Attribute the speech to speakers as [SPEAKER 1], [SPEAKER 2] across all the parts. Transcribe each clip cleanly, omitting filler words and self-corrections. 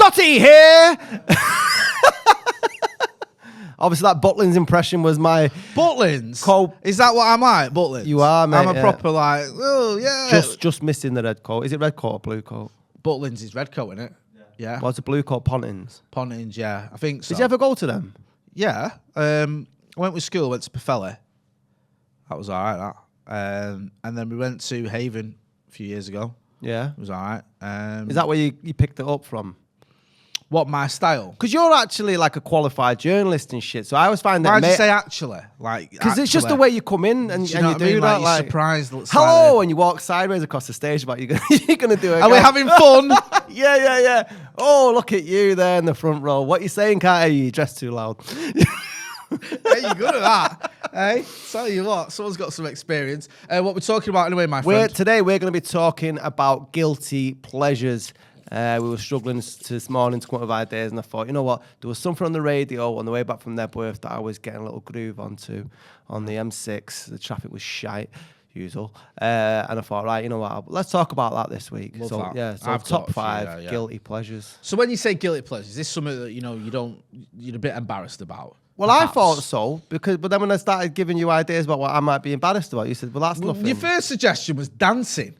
[SPEAKER 1] Scotty here. Obviously, that Butlins impression was my...
[SPEAKER 2] Butlins? Is that what I'm like, Butlins?
[SPEAKER 1] You are, mate.
[SPEAKER 2] I'm a proper, like, oh, yeah.
[SPEAKER 1] Just missing the red coat. Is it red coat or blue coat?
[SPEAKER 2] Butlins is red coat, isn't it? Yeah.
[SPEAKER 1] What's the blue coat? Pontins?
[SPEAKER 2] Pontins, yeah. I think so.
[SPEAKER 1] Did you ever go to them?
[SPEAKER 2] Yeah. I went with school, went to Paffelli. That was all right, that. And then we went to Haven a few years ago.
[SPEAKER 1] Yeah.
[SPEAKER 2] It was all right.
[SPEAKER 1] Is that where you picked it up from?
[SPEAKER 2] What, my style?
[SPEAKER 1] Because you're actually like a qualified journalist and shit. So I always find that...
[SPEAKER 2] Why'd you say actually? Like,
[SPEAKER 1] because it's just the way you come in and you do that.
[SPEAKER 2] Like, you're surprised.
[SPEAKER 1] Hello, and you walk sideways across the stage, but you're going to do it.
[SPEAKER 2] Are we having fun?
[SPEAKER 1] Yeah. Oh, look at you there in the front row. What you saying, can't hear you? You dress too loud.
[SPEAKER 2] Hey, you're good at that. Hey, tell you what, someone's got some experience. What we're talking about anyway, my friend?
[SPEAKER 1] Today we're going to be talking about guilty pleasures. We were struggling this morning to come up with ideas, and I thought, you know what, there was something on the radio on the way back from Nebworth that I was getting a little groove onto on the M6. The traffic was shite, usual. And I thought, right, you know what, let's talk about that this week.
[SPEAKER 2] Love
[SPEAKER 1] so
[SPEAKER 2] that.
[SPEAKER 1] yeah, so
[SPEAKER 2] I've
[SPEAKER 1] top
[SPEAKER 2] got a few,
[SPEAKER 1] 5 guilty pleasures.
[SPEAKER 2] So when you say guilty pleasures, is this something that you're a bit embarrassed about?
[SPEAKER 1] Well, perhaps? I thought so, but then when I started giving you ideas about what I might be embarrassed about, you said, well, that's nothing.
[SPEAKER 2] Your first suggestion was dancing.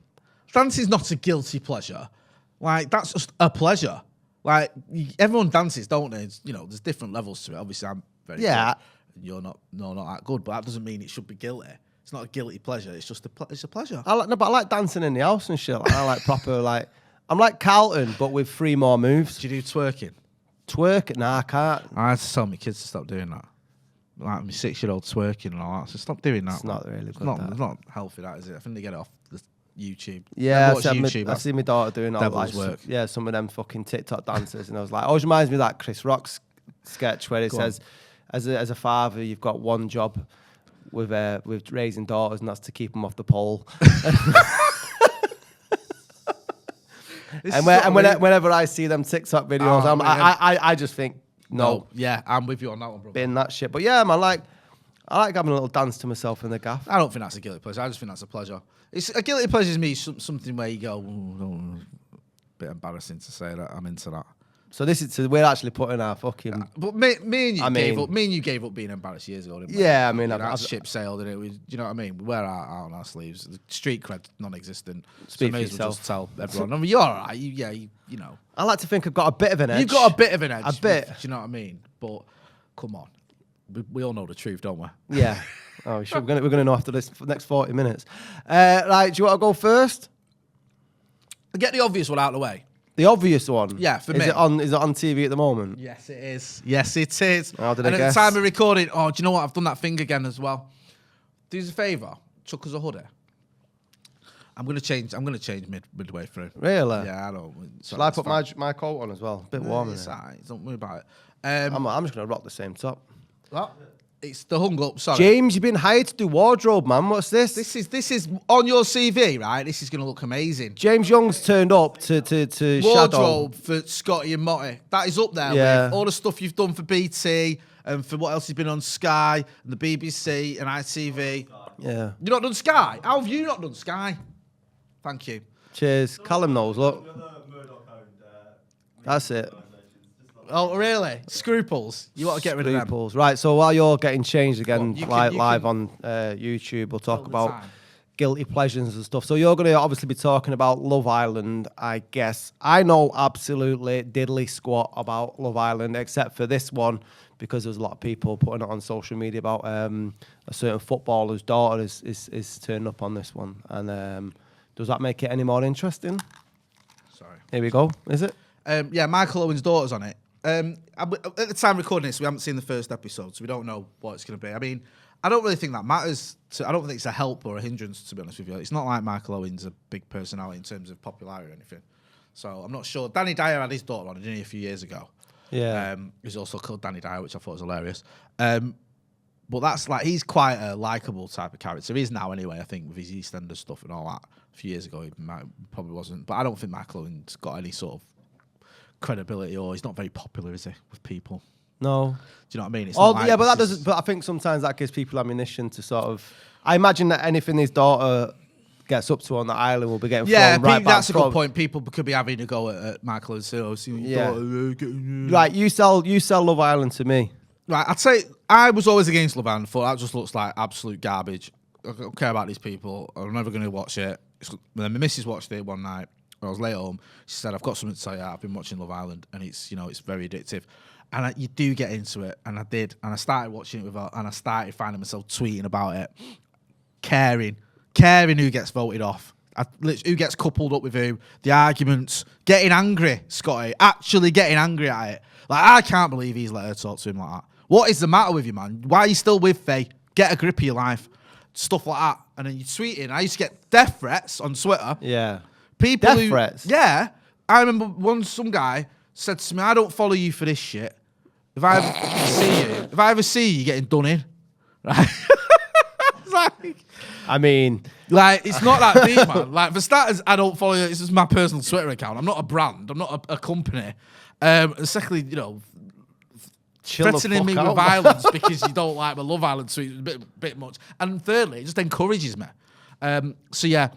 [SPEAKER 2] Dancing's not a guilty pleasure. Like, that's just a pleasure. Like, everyone dances, don't they? It's, there's different levels to it. Obviously, I'm very good. And you're not that good, but that doesn't mean it should be guilty. It's not a guilty pleasure. It's just it's a pleasure.
[SPEAKER 1] But I like dancing in the house and shit. Like, I like proper, like, I'm like Carlton, but with 3 more moves.
[SPEAKER 2] Do you do twerking?
[SPEAKER 1] Twerking? Nah, I can't.
[SPEAKER 2] I had to tell my kids to stop doing that. Like, my 6-year-old twerking and all that. So stop doing that.
[SPEAKER 1] It's not really good.
[SPEAKER 2] It's not healthy, that, is it? I think they get it off the YouTube.
[SPEAKER 1] Yeah, I see my daughter doing all that
[SPEAKER 2] work.
[SPEAKER 1] Yeah, some of them fucking TikTok dancers, and I was like, always reminds me of that Chris Rock sketch where it says, as a father, you've got one job with raising daughters, and that's to keep them off the pole. Whenever I see them TikTok videos, I just think, no.
[SPEAKER 2] Yeah, I'm with you on that one, bro.
[SPEAKER 1] Bin that shit. But yeah, man, I like having a little dance to myself in the gaff.
[SPEAKER 2] I don't think that's a guilty pleasure. I just think that's a pleasure. It's a guilty pleasure to me, something where you go, bit embarrassing to say that I'm into that.
[SPEAKER 1] So we're actually putting our fucking.
[SPEAKER 2] But me and you gave up being embarrassed years ago, didn't we?
[SPEAKER 1] Yeah, I mean,
[SPEAKER 2] that ship sailed, and do you know what I mean? We wear our on our sleeves. The street cred non-existent.
[SPEAKER 1] Speak
[SPEAKER 2] so
[SPEAKER 1] for
[SPEAKER 2] may as well
[SPEAKER 1] yourself.
[SPEAKER 2] just tell everyone. I mean, you're all right. You know.
[SPEAKER 1] I like to think I've got a bit of an edge.
[SPEAKER 2] You've got a bit of an edge.
[SPEAKER 1] A bit.
[SPEAKER 2] Do you know what I mean? But come on, we all know the truth, don't we?
[SPEAKER 1] Yeah. Oh, sure. We're gonna know after this next 40 minutes. Right, do you want to go first?
[SPEAKER 2] Get the obvious one out of the way.
[SPEAKER 1] The obvious one?
[SPEAKER 2] Yeah, for me.
[SPEAKER 1] Is it on TV at the moment?
[SPEAKER 2] Yes, it is. Yes, it is.
[SPEAKER 1] How did
[SPEAKER 2] and
[SPEAKER 1] I
[SPEAKER 2] at
[SPEAKER 1] guess?
[SPEAKER 2] the time of recording, do you know what? I've done that thing again as well. Do us a favour. Chuck us a hoodie. I'm gonna change midway through.
[SPEAKER 1] Really?
[SPEAKER 2] Yeah, I don't.
[SPEAKER 1] Shall I put my coat on as well? A bit warm.
[SPEAKER 2] It's alright. Don't worry about it.
[SPEAKER 1] I'm just gonna rock the same top.
[SPEAKER 2] What? It's the hung up. Sorry,
[SPEAKER 1] James. You've been hired to do wardrobe, man. What's this?
[SPEAKER 2] This is on your CV, right? This is gonna look amazing.
[SPEAKER 1] James Young's turned up to
[SPEAKER 2] wardrobe for Scotty and Motty. That is up there
[SPEAKER 1] Yeah.
[SPEAKER 2] with all the stuff you've done for BT and for what else you've been on Sky and the BBC and ITV.
[SPEAKER 1] Yeah.
[SPEAKER 2] You've not done Sky? How have you not done Sky? Thank you.
[SPEAKER 1] Cheers. Callum knows. Look. That's it.
[SPEAKER 2] Oh, really? Scruples. You want to get rid of them?
[SPEAKER 1] Scruples. Right, so while you're getting changed again,
[SPEAKER 2] You
[SPEAKER 1] live
[SPEAKER 2] can
[SPEAKER 1] on YouTube, we'll talk
[SPEAKER 2] the
[SPEAKER 1] about
[SPEAKER 2] time.
[SPEAKER 1] guilty pleasures and stuff. So you're going to obviously be talking about Love Island, I guess. I know absolutely diddly squat about Love Island, except for this one, because there's a lot of people putting it on social media about a certain footballer's daughter is turning up on this one. And does that make it any more interesting?
[SPEAKER 2] Sorry.
[SPEAKER 1] Here we go. Is it?
[SPEAKER 2] Yeah, Michael Owen's daughter's on it. At the time of recording this, we haven't seen the first episode, so we don't know what it's going to be. I mean, I don't really think that matters. I don't think it's a help or a hindrance, to be honest with you. It's not like Michael Owen's a big personality in terms of popularity or anything. So I'm not sure. Danny Dyer had his daughter on, didn't he, a few years ago?
[SPEAKER 1] Yeah.
[SPEAKER 2] He's also called Danny Dyer, which I thought was hilarious. But that's like, he's quite a likable type of character. He is now anyway, I think, with his EastEnders stuff and all that. A few years ago, he probably wasn't. But I don't think Michael Owen's got any sort of credibility, or he's not very popular, is he, with people?
[SPEAKER 1] No.
[SPEAKER 2] Do you know what I mean? It's not like
[SPEAKER 1] yeah, but that doesn't. But I think sometimes that gives people ammunition to sort of. I imagine that anything his daughter gets up to on the island will be getting
[SPEAKER 2] Yeah,
[SPEAKER 1] thrown right back.
[SPEAKER 2] that's a good point. People could be having a go at Michael and Cyril.
[SPEAKER 1] Right, you sell Love Island to me.
[SPEAKER 2] Right, I'd say I was always against Love Island. Thought that just looks like absolute garbage. I don't care about these people. I'm never going to watch it. Then my missus watched it one night. I was late home. She said, "I've got something to tell you. I've been watching Love Island, and it's very addictive." And you do get into it, and I did. And I started watching it with her, and I started finding myself tweeting about it, caring who gets voted off, who gets coupled up with who, the arguments, getting angry, Scotty, actually getting angry at it. Like, I can't believe he's let her talk to him like that. What is the matter with you, man? Why are you still with Faye? Get a grip of your life. Stuff like that. And then you're tweeting. I used to get death threats on Twitter.
[SPEAKER 1] Yeah.
[SPEAKER 2] People
[SPEAKER 1] Death threats?
[SPEAKER 2] Yeah. I remember some guy said to me, "I don't follow you for this shit. If I ever see you getting done in." Right? It's like,
[SPEAKER 1] I mean,
[SPEAKER 2] it's not that deep, man. Like, for starters, I don't follow you. This is my personal Twitter account. I'm not a brand. I'm not a company. And secondly,
[SPEAKER 1] chill
[SPEAKER 2] threatening me with violence because you don't like my Love Island tweet is a bit much. And thirdly, it just encourages me. So yeah,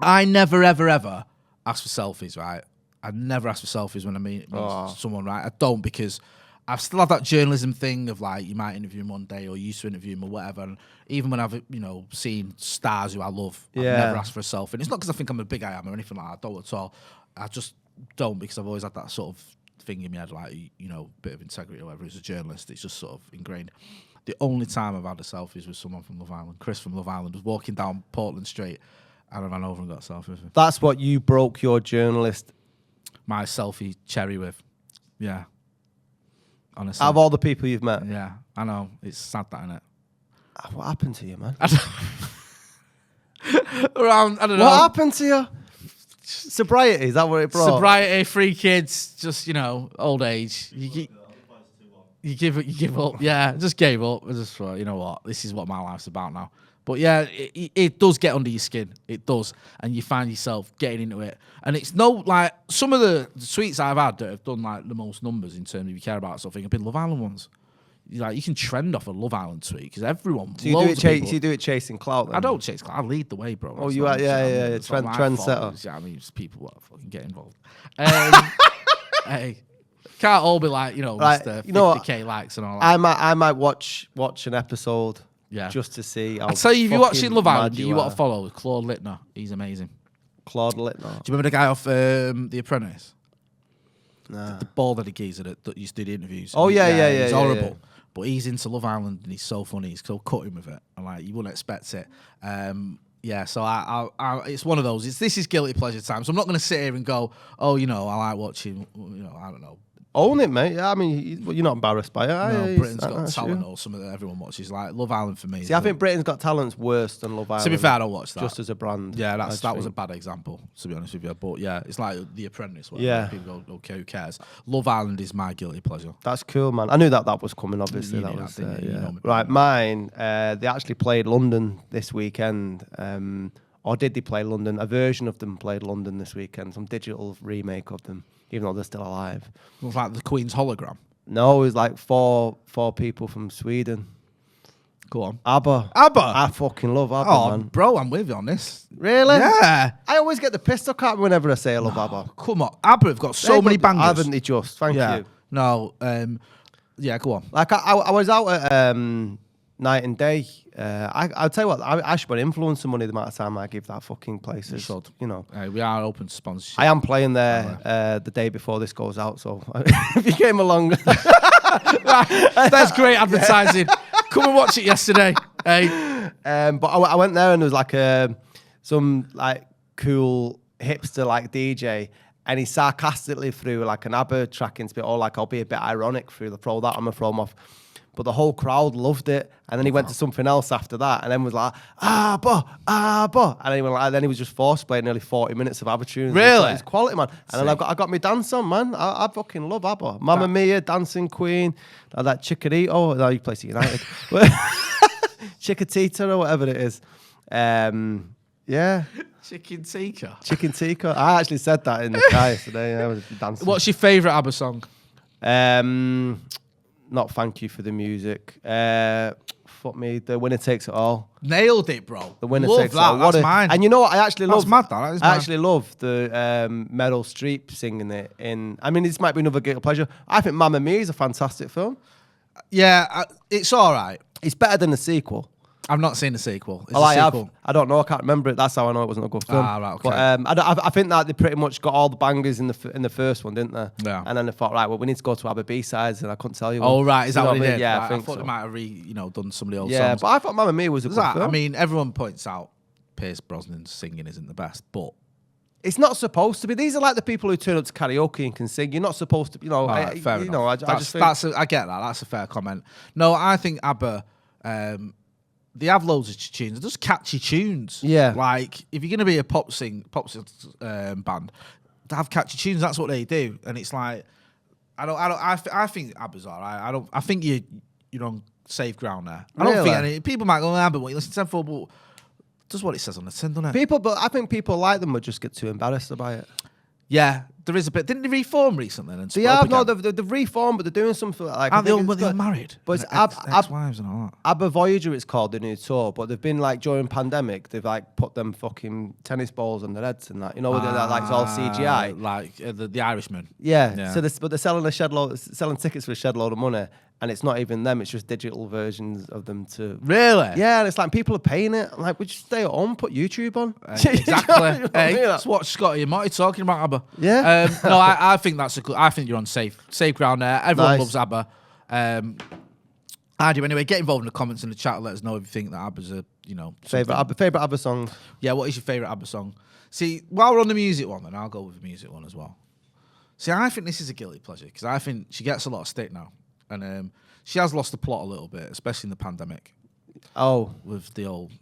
[SPEAKER 2] I never ever ask for selfies, right? I never ask for selfies when I meet someone, right? I don't, because I still have that journalism thing of like, you might interview him one day or you used to interview him or whatever. And even when I've, seen stars who I love, I've never asked for a selfie. And it's not because I think I'm a big I am or anything like that. I don't at all. I just don't, because I've always had that sort of thing in my head, like, bit of integrity or whatever. As a journalist, it's just sort of ingrained. The only time I've had a selfie is with someone from Love Island. Chris from Love Island was walking down Portland Street and I ran over and got a selfie with him.
[SPEAKER 1] That's what you broke your journalist.
[SPEAKER 2] My selfie cherry with. Yeah. Honestly.
[SPEAKER 1] Out of all the people you've met.
[SPEAKER 2] Yeah, I know. It's sad, that, isn't it?
[SPEAKER 1] What happened to you, man?
[SPEAKER 2] I don't know.
[SPEAKER 1] What happened to you? Sobriety, is that what it brought?
[SPEAKER 2] Sobriety, 3 kids, just, old age. You give up. Yeah, just gave up. I just thought, you know what? This is what my life's about now. But yeah, it does get under your skin. It does. And you find yourself getting into it. And it's some of the tweets I've had that have done the most numbers in terms of you care about something have been Love Island ones. You can trend off a Love Island tweet because everyone.
[SPEAKER 1] So you do it chasing clout. Then?
[SPEAKER 2] I don't chase clout. I lead the way, bro.
[SPEAKER 1] Oh, you are, yeah. Trend setter.
[SPEAKER 2] Yeah, I mean, just people that fucking get involved. Hey, can't all be like Mr. 50K likes and all that.
[SPEAKER 1] I might watch an episode. Yeah. Just to see.
[SPEAKER 2] I'll tell you, if you're watching Love Island, you want to follow Claude Littner. He's amazing.
[SPEAKER 1] Claude Littner.
[SPEAKER 2] Do you remember the guy off The Apprentice?
[SPEAKER 1] Nah.
[SPEAKER 2] The bald-headed geezer that used to do the interviews.
[SPEAKER 1] Oh, yeah.
[SPEAKER 2] He's horrible. Yeah. But he's into Love Island and he's so funny. He's so cutting with it. And you wouldn't expect it. So I it's one of those. This is guilty pleasure time. So I'm not going to sit here and go, I like watching, I don't know.
[SPEAKER 1] Own it, mate. Yeah, I mean, you're not embarrassed by it.
[SPEAKER 2] No, Britain's Got Talent or something that everyone watches. Like Love Island for me.
[SPEAKER 1] See, I think Britain's Got Talent's worse than Love Island.
[SPEAKER 2] To be fair, I don't watch that.
[SPEAKER 1] Just as a brand.
[SPEAKER 2] Yeah, that was a bad example, to be honest with you. But yeah, it's like The Apprentice. Where people go, okay, who cares? Love Island is my guilty pleasure.
[SPEAKER 1] That's cool, man. I knew that was coming, obviously. Right, mine, they actually played London this weekend. Or did they play London? A version of them played London this weekend. Some digital remake of them, even though they're still alive.
[SPEAKER 2] It was like the Queen's hologram?
[SPEAKER 1] No, it was like four people from Sweden.
[SPEAKER 2] Go on.
[SPEAKER 1] Abba. I fucking love Abba, man.
[SPEAKER 2] Bro, I'm with you on this.
[SPEAKER 1] Really?
[SPEAKER 2] Yeah.
[SPEAKER 1] I always get the pistol cap whenever I say I love Abba.
[SPEAKER 2] Come on. Abba have got so many bangers.
[SPEAKER 1] Haven't they just? Thank you.
[SPEAKER 2] No, go on.
[SPEAKER 1] Like, I was out at Night and Day. I'll tell you what, I should influence some money the amount of time I give that fucking place.
[SPEAKER 2] You should.
[SPEAKER 1] We
[SPEAKER 2] are open to sponsorship.
[SPEAKER 1] I am playing there the day before this goes out, so if you came along.
[SPEAKER 2] That's great advertising. Come and watch it yesterday. Hey.
[SPEAKER 1] But I went there and there was like some like cool hipster like DJ, and he sarcastically threw like an Abba track into it, or like I'll be a bit ironic throw that, I'm gonna throw him off. But the whole crowd loved it, and then he went to something else after that, and then was like, Abba, and then he was just force playing nearly 40 minutes of Abba tunes.
[SPEAKER 2] Really?
[SPEAKER 1] It's quality, man. And then I got my dance on, man. I fucking love Abba. Mamma Mia, Dancing Queen, that Chiquitito. No, you play United. Chiquitita or whatever it is. Yeah.
[SPEAKER 2] Chicken tikka.
[SPEAKER 1] Chicken tikka. I actually said that in the car yesterday. I was dancing.
[SPEAKER 2] What's your favourite Abba song?
[SPEAKER 1] Not Thank You for the Music. Fuck me, the winner takes it all.
[SPEAKER 2] Nailed it, bro.
[SPEAKER 1] The winner
[SPEAKER 2] love
[SPEAKER 1] takes
[SPEAKER 2] that.
[SPEAKER 1] it all.
[SPEAKER 2] That's mine.
[SPEAKER 1] And you know what? I actually
[SPEAKER 2] That's
[SPEAKER 1] love.
[SPEAKER 2] mad. That is
[SPEAKER 1] I
[SPEAKER 2] mine.
[SPEAKER 1] actually love the Meryl Streep singing it in. I mean, this might be another guilty pleasure. I think Mamma Mia is a fantastic film.
[SPEAKER 2] Yeah, it's all right.
[SPEAKER 1] It's better than the sequel.
[SPEAKER 2] I've not seen the sequel. Is
[SPEAKER 1] Oh,
[SPEAKER 2] the
[SPEAKER 1] I have.
[SPEAKER 2] sequel?
[SPEAKER 1] I don't know. I can't remember it. That's how I know it wasn't a good film.
[SPEAKER 2] Ah, right, okay.
[SPEAKER 1] But I think that they pretty much got all the bangers in the first one, didn't they?
[SPEAKER 2] Yeah.
[SPEAKER 1] And then they thought, right, well, we need to go to Abba B-sides, and I couldn't tell you.
[SPEAKER 2] Oh,
[SPEAKER 1] one.
[SPEAKER 2] right. Is that
[SPEAKER 1] You know
[SPEAKER 2] what they
[SPEAKER 1] I mean?
[SPEAKER 2] did?
[SPEAKER 1] Yeah,
[SPEAKER 2] Right,
[SPEAKER 1] I think
[SPEAKER 2] thought
[SPEAKER 1] so.
[SPEAKER 2] they might have done some of the old
[SPEAKER 1] Yeah,
[SPEAKER 2] songs.
[SPEAKER 1] but I thought Mamma Mia was a good film.
[SPEAKER 2] I mean, everyone points out Pierce Brosnan's singing isn't the best, but
[SPEAKER 1] It's not supposed to be. These are like the people who turn up to karaoke and can sing. You're not supposed to, you know.
[SPEAKER 2] Alright, fair
[SPEAKER 1] you
[SPEAKER 2] enough.
[SPEAKER 1] know, I just think
[SPEAKER 2] I get that. That's a fair comment. No, I think Abba, they have loads of tunes. They're just catchy tunes.
[SPEAKER 1] Yeah.
[SPEAKER 2] Like if you're gonna be a pop band, to have catchy tunes. That's what they do. And it's like, I think Abba's alright. I think you're on safe ground there. I don't think any people might go Abba. What you listen to them for, but does what it says on the tin, doesn't it?
[SPEAKER 1] but I think people like them would just get too embarrassed about it.
[SPEAKER 2] Yeah, there is a bit. Didn't they reform recently? And
[SPEAKER 1] They have, no, they've reformed, but they're doing something like.
[SPEAKER 2] Aren't they all married?
[SPEAKER 1] But it's
[SPEAKER 2] ex-wives and all that.
[SPEAKER 1] Abba Voyager, it's called, the new tour. But they've been like during pandemic, they've like put them fucking tennis balls on their heads and that. You know, like it's all CGI.
[SPEAKER 2] Like the Irishman.
[SPEAKER 1] Yeah. So they're selling selling tickets for a shed load of money, and it's not even them. It's just digital versions of them to.
[SPEAKER 2] Really?
[SPEAKER 1] Yeah, and it's like people are paying it. I'm like, we just stay at home, put YouTube on.
[SPEAKER 2] Exactly. Hey, let's watch Scotty and Motty talking about Abba.
[SPEAKER 1] Yeah.
[SPEAKER 2] No, I think that's a good. I think you're on safe ground there. Everyone
[SPEAKER 1] Nice.
[SPEAKER 2] loves Abba. I do anyway. Get involved in the comments in the chat. Let us know if you think that Abba's a
[SPEAKER 1] Favorite Abba song.
[SPEAKER 2] Yeah, what is your favourite Abba song? See, while we're on the music one, then I'll go with the music one as well. See, I think this is a guilty pleasure because I think she gets a lot of stick now, and she has lost the plot a little bit, especially in the pandemic.
[SPEAKER 1] Oh,
[SPEAKER 2] With the old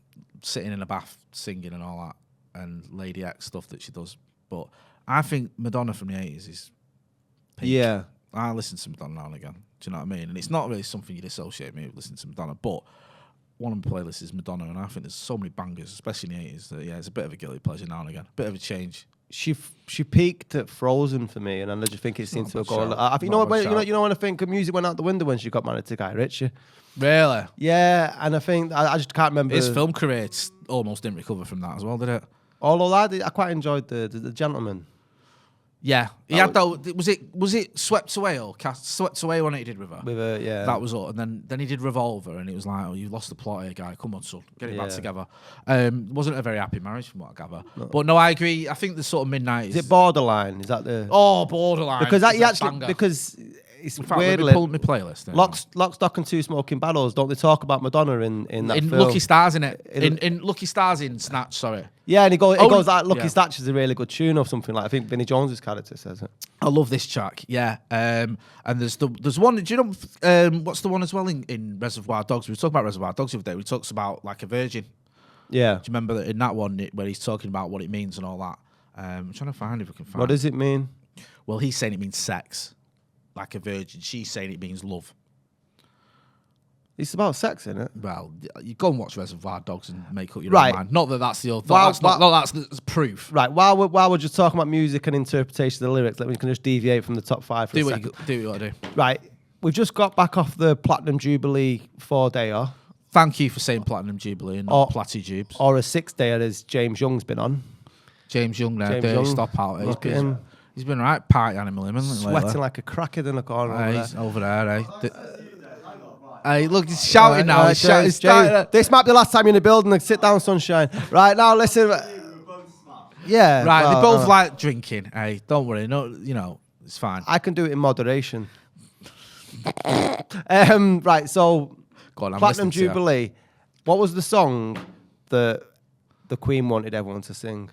[SPEAKER 2] sitting in a bath singing and all that, and Lady X stuff that she does. But I think Madonna from the 80s is peak.
[SPEAKER 1] yeah.
[SPEAKER 2] I listen to Madonna now and again. Do you know what I mean? And it's not really something you'd associate me with listening to Madonna, but one of my playlists is Madonna, and I think there's so many bangers, especially in the 80s, that, yeah, it's a bit of a guilty pleasure now and again. Bit of a change.
[SPEAKER 1] She peaked at Frozen for me, and I just think it seems to have gone. You know when I think music went out the window when she got married to Guy Ritchie.
[SPEAKER 2] Really?
[SPEAKER 1] Yeah, and I think I just can't remember.
[SPEAKER 2] His film career almost didn't recover from that as well, did it?
[SPEAKER 1] Although I quite enjoyed the Gentleman.
[SPEAKER 2] Yeah, he had that. Was it Swept Away or Swept Away when he did with her?
[SPEAKER 1] With a, yeah,
[SPEAKER 2] that was all. And then he did Revolver, and it was like, oh, you lost the plot here, guy. Come on, son, get it back
[SPEAKER 1] Yeah.
[SPEAKER 2] together. Wasn't a very happy marriage from what I gather. No. But no, I agree. I think the sort of mid-90s.
[SPEAKER 1] Is it Borderline? Is that the?
[SPEAKER 2] Oh, Borderline.
[SPEAKER 1] Because that,
[SPEAKER 2] banger.
[SPEAKER 1] because it's
[SPEAKER 2] in fact,
[SPEAKER 1] weirdly
[SPEAKER 2] let me pull up my playlist.
[SPEAKER 1] Lock, Stock and Two Smoking Barrels. Don't they talk about Madonna in that
[SPEAKER 2] in
[SPEAKER 1] film?
[SPEAKER 2] Lucky Stars in it? In Lucky Stars in Snatch. Sorry.
[SPEAKER 1] Yeah, and it goes like Lucky
[SPEAKER 2] yeah.
[SPEAKER 1] Stars is a really good tune or something like. I think Vinnie Jones's character says it.
[SPEAKER 2] I love this track, yeah. And there's one. Do you know what's the one as well in Reservoir Dogs? We were talking about Reservoir Dogs the other day. We talks about like a virgin.
[SPEAKER 1] Yeah.
[SPEAKER 2] Do you remember that in that one where he's talking about what it means and all that? I'm trying to find if I can find.
[SPEAKER 1] What does it mean?
[SPEAKER 2] Well, he's saying it means sex, like a virgin. She's saying it means love.
[SPEAKER 1] It's about sex, isn't it?
[SPEAKER 2] Well, you go and watch Reservoir Dogs and make up your
[SPEAKER 1] Right.
[SPEAKER 2] own mind. Not that that's the
[SPEAKER 1] Well,
[SPEAKER 2] that's the proof.
[SPEAKER 1] Right. While we're just talking about music and interpretation of the lyrics, let me just deviate from the top 5 for a second.
[SPEAKER 2] Do what you got to do.
[SPEAKER 1] Right. We've just got back off the Platinum Jubilee 4-dayer.
[SPEAKER 2] Thank you for saying Platinum Jubilee and not Platty Jubes.
[SPEAKER 1] Or a 6-dayer as James Young's been on.
[SPEAKER 2] James Young there,
[SPEAKER 1] James
[SPEAKER 2] dirty
[SPEAKER 1] Young.
[SPEAKER 2] stop out.
[SPEAKER 1] Look at him.
[SPEAKER 2] He's been right party animal, him, hasn't he?
[SPEAKER 1] Sweating like a crackhead in the corner. over
[SPEAKER 2] He's
[SPEAKER 1] there.
[SPEAKER 2] over there, Hey, look, he's shouting now. He's shouting.
[SPEAKER 1] This might be the last time you're in the building. Sit down, sunshine. Right, now listen. Yeah.
[SPEAKER 2] Right,
[SPEAKER 1] well,
[SPEAKER 2] they both like drinking. Hey, don't worry. No, it's fine.
[SPEAKER 1] I can do it in moderation. Right, so
[SPEAKER 2] Go on, I'm
[SPEAKER 1] Platinum
[SPEAKER 2] listening to you.
[SPEAKER 1] Jubilee. What was the song that the Queen wanted everyone to sing?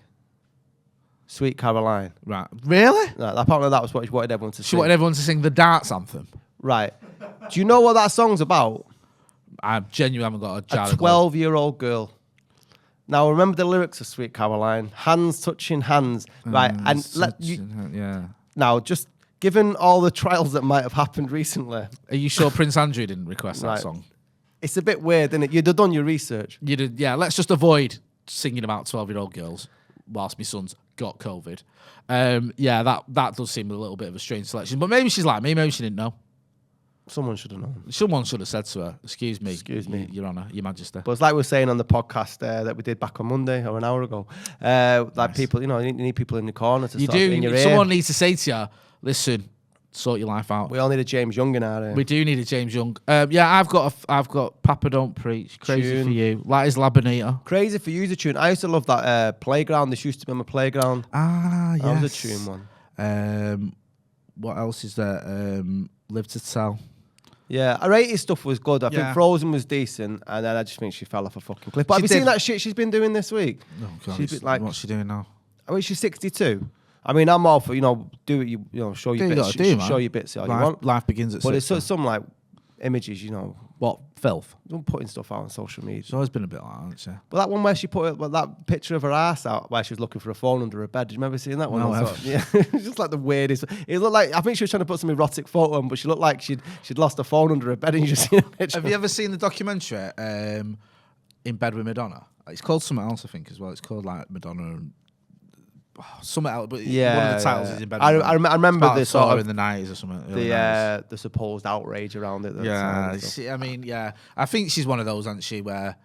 [SPEAKER 1] Sweet Caroline.
[SPEAKER 2] Right, really?
[SPEAKER 1] No, apparently that was what she wanted everyone to
[SPEAKER 2] She
[SPEAKER 1] sing.
[SPEAKER 2] wanted everyone to sing the darts anthem.
[SPEAKER 1] Right. Do you know what that song's about?
[SPEAKER 2] I genuinely haven't got a jar.
[SPEAKER 1] A 12-year-old girl. Now remember the lyrics of Sweet Caroline. Hands touching hands. Right. And
[SPEAKER 2] yeah.
[SPEAKER 1] now just given all the trials that might have happened recently.
[SPEAKER 2] Are you sure Prince Andrew didn't request that
[SPEAKER 1] Right.
[SPEAKER 2] song?
[SPEAKER 1] It's a bit weird, isn't it? You'd have done your research.
[SPEAKER 2] You did, yeah. Let's just avoid singing about 12-year-old girls whilst my son's got COVID. Yeah, that does seem a little bit of a strange selection. But maybe she's like me. Maybe she didn't know.
[SPEAKER 1] Someone should have known.
[SPEAKER 2] Someone should have said to her, excuse me, Your Honour, Your Majesty.
[SPEAKER 1] But it's like we were saying on the podcast that we did back on Monday or an hour ago. Like people, you need people in the corner to start in your ear.
[SPEAKER 2] Someone needs to say to you, listen, sort your life out.
[SPEAKER 1] We all need a James Young in our ear.
[SPEAKER 2] We do need a James Young. I've got Papa Don't Preach, Crazy
[SPEAKER 1] Tune.
[SPEAKER 2] For You, Light is Labanita.
[SPEAKER 1] Crazy For You's a tune. I used to love that Playground. This used to be on my playground.
[SPEAKER 2] Ah, yes.
[SPEAKER 1] That was a tune one.
[SPEAKER 2] What else is there? Live to Tell.
[SPEAKER 1] Yeah, her 80s stuff was good. I think
[SPEAKER 2] Yeah.
[SPEAKER 1] Frozen was decent, and then I just think she fell off a fucking cliff. But have you seen that shit she's been doing this week?
[SPEAKER 2] Oh, God.
[SPEAKER 1] She's been, like,
[SPEAKER 2] what's she doing now?
[SPEAKER 1] I mean, she's 62. I mean, I'm all for, do it, show your bits. Show your bits all you want.
[SPEAKER 2] Life begins at 60.
[SPEAKER 1] But it's some, like, images,
[SPEAKER 2] What? Filth?
[SPEAKER 1] don't putting stuff out on social media.
[SPEAKER 2] She's always been a bit like that, hasn't she?
[SPEAKER 1] But that one where she put that picture of her ass out where she was looking for a phone under her bed. Did you remember seeing that one?
[SPEAKER 2] No, I
[SPEAKER 1] Also? Yeah, it's just like the weirdest. It looked like, I think she was trying to put some erotic photo on, but she looked like she'd lost her phone under her bed, and you just seen a picture.
[SPEAKER 2] Have you ever seen the documentary In Bed with Madonna? It's called something else, I think, as well. It's called like Madonna and something else. But
[SPEAKER 1] Yeah,
[SPEAKER 2] one of the titles is In Bed with
[SPEAKER 1] I
[SPEAKER 2] Madonna.
[SPEAKER 1] remember this
[SPEAKER 2] sort
[SPEAKER 1] sort
[SPEAKER 2] of
[SPEAKER 1] of
[SPEAKER 2] in the 90s or something.
[SPEAKER 1] the supposed outrage around it.
[SPEAKER 2] I think she's one of those, isn't she, where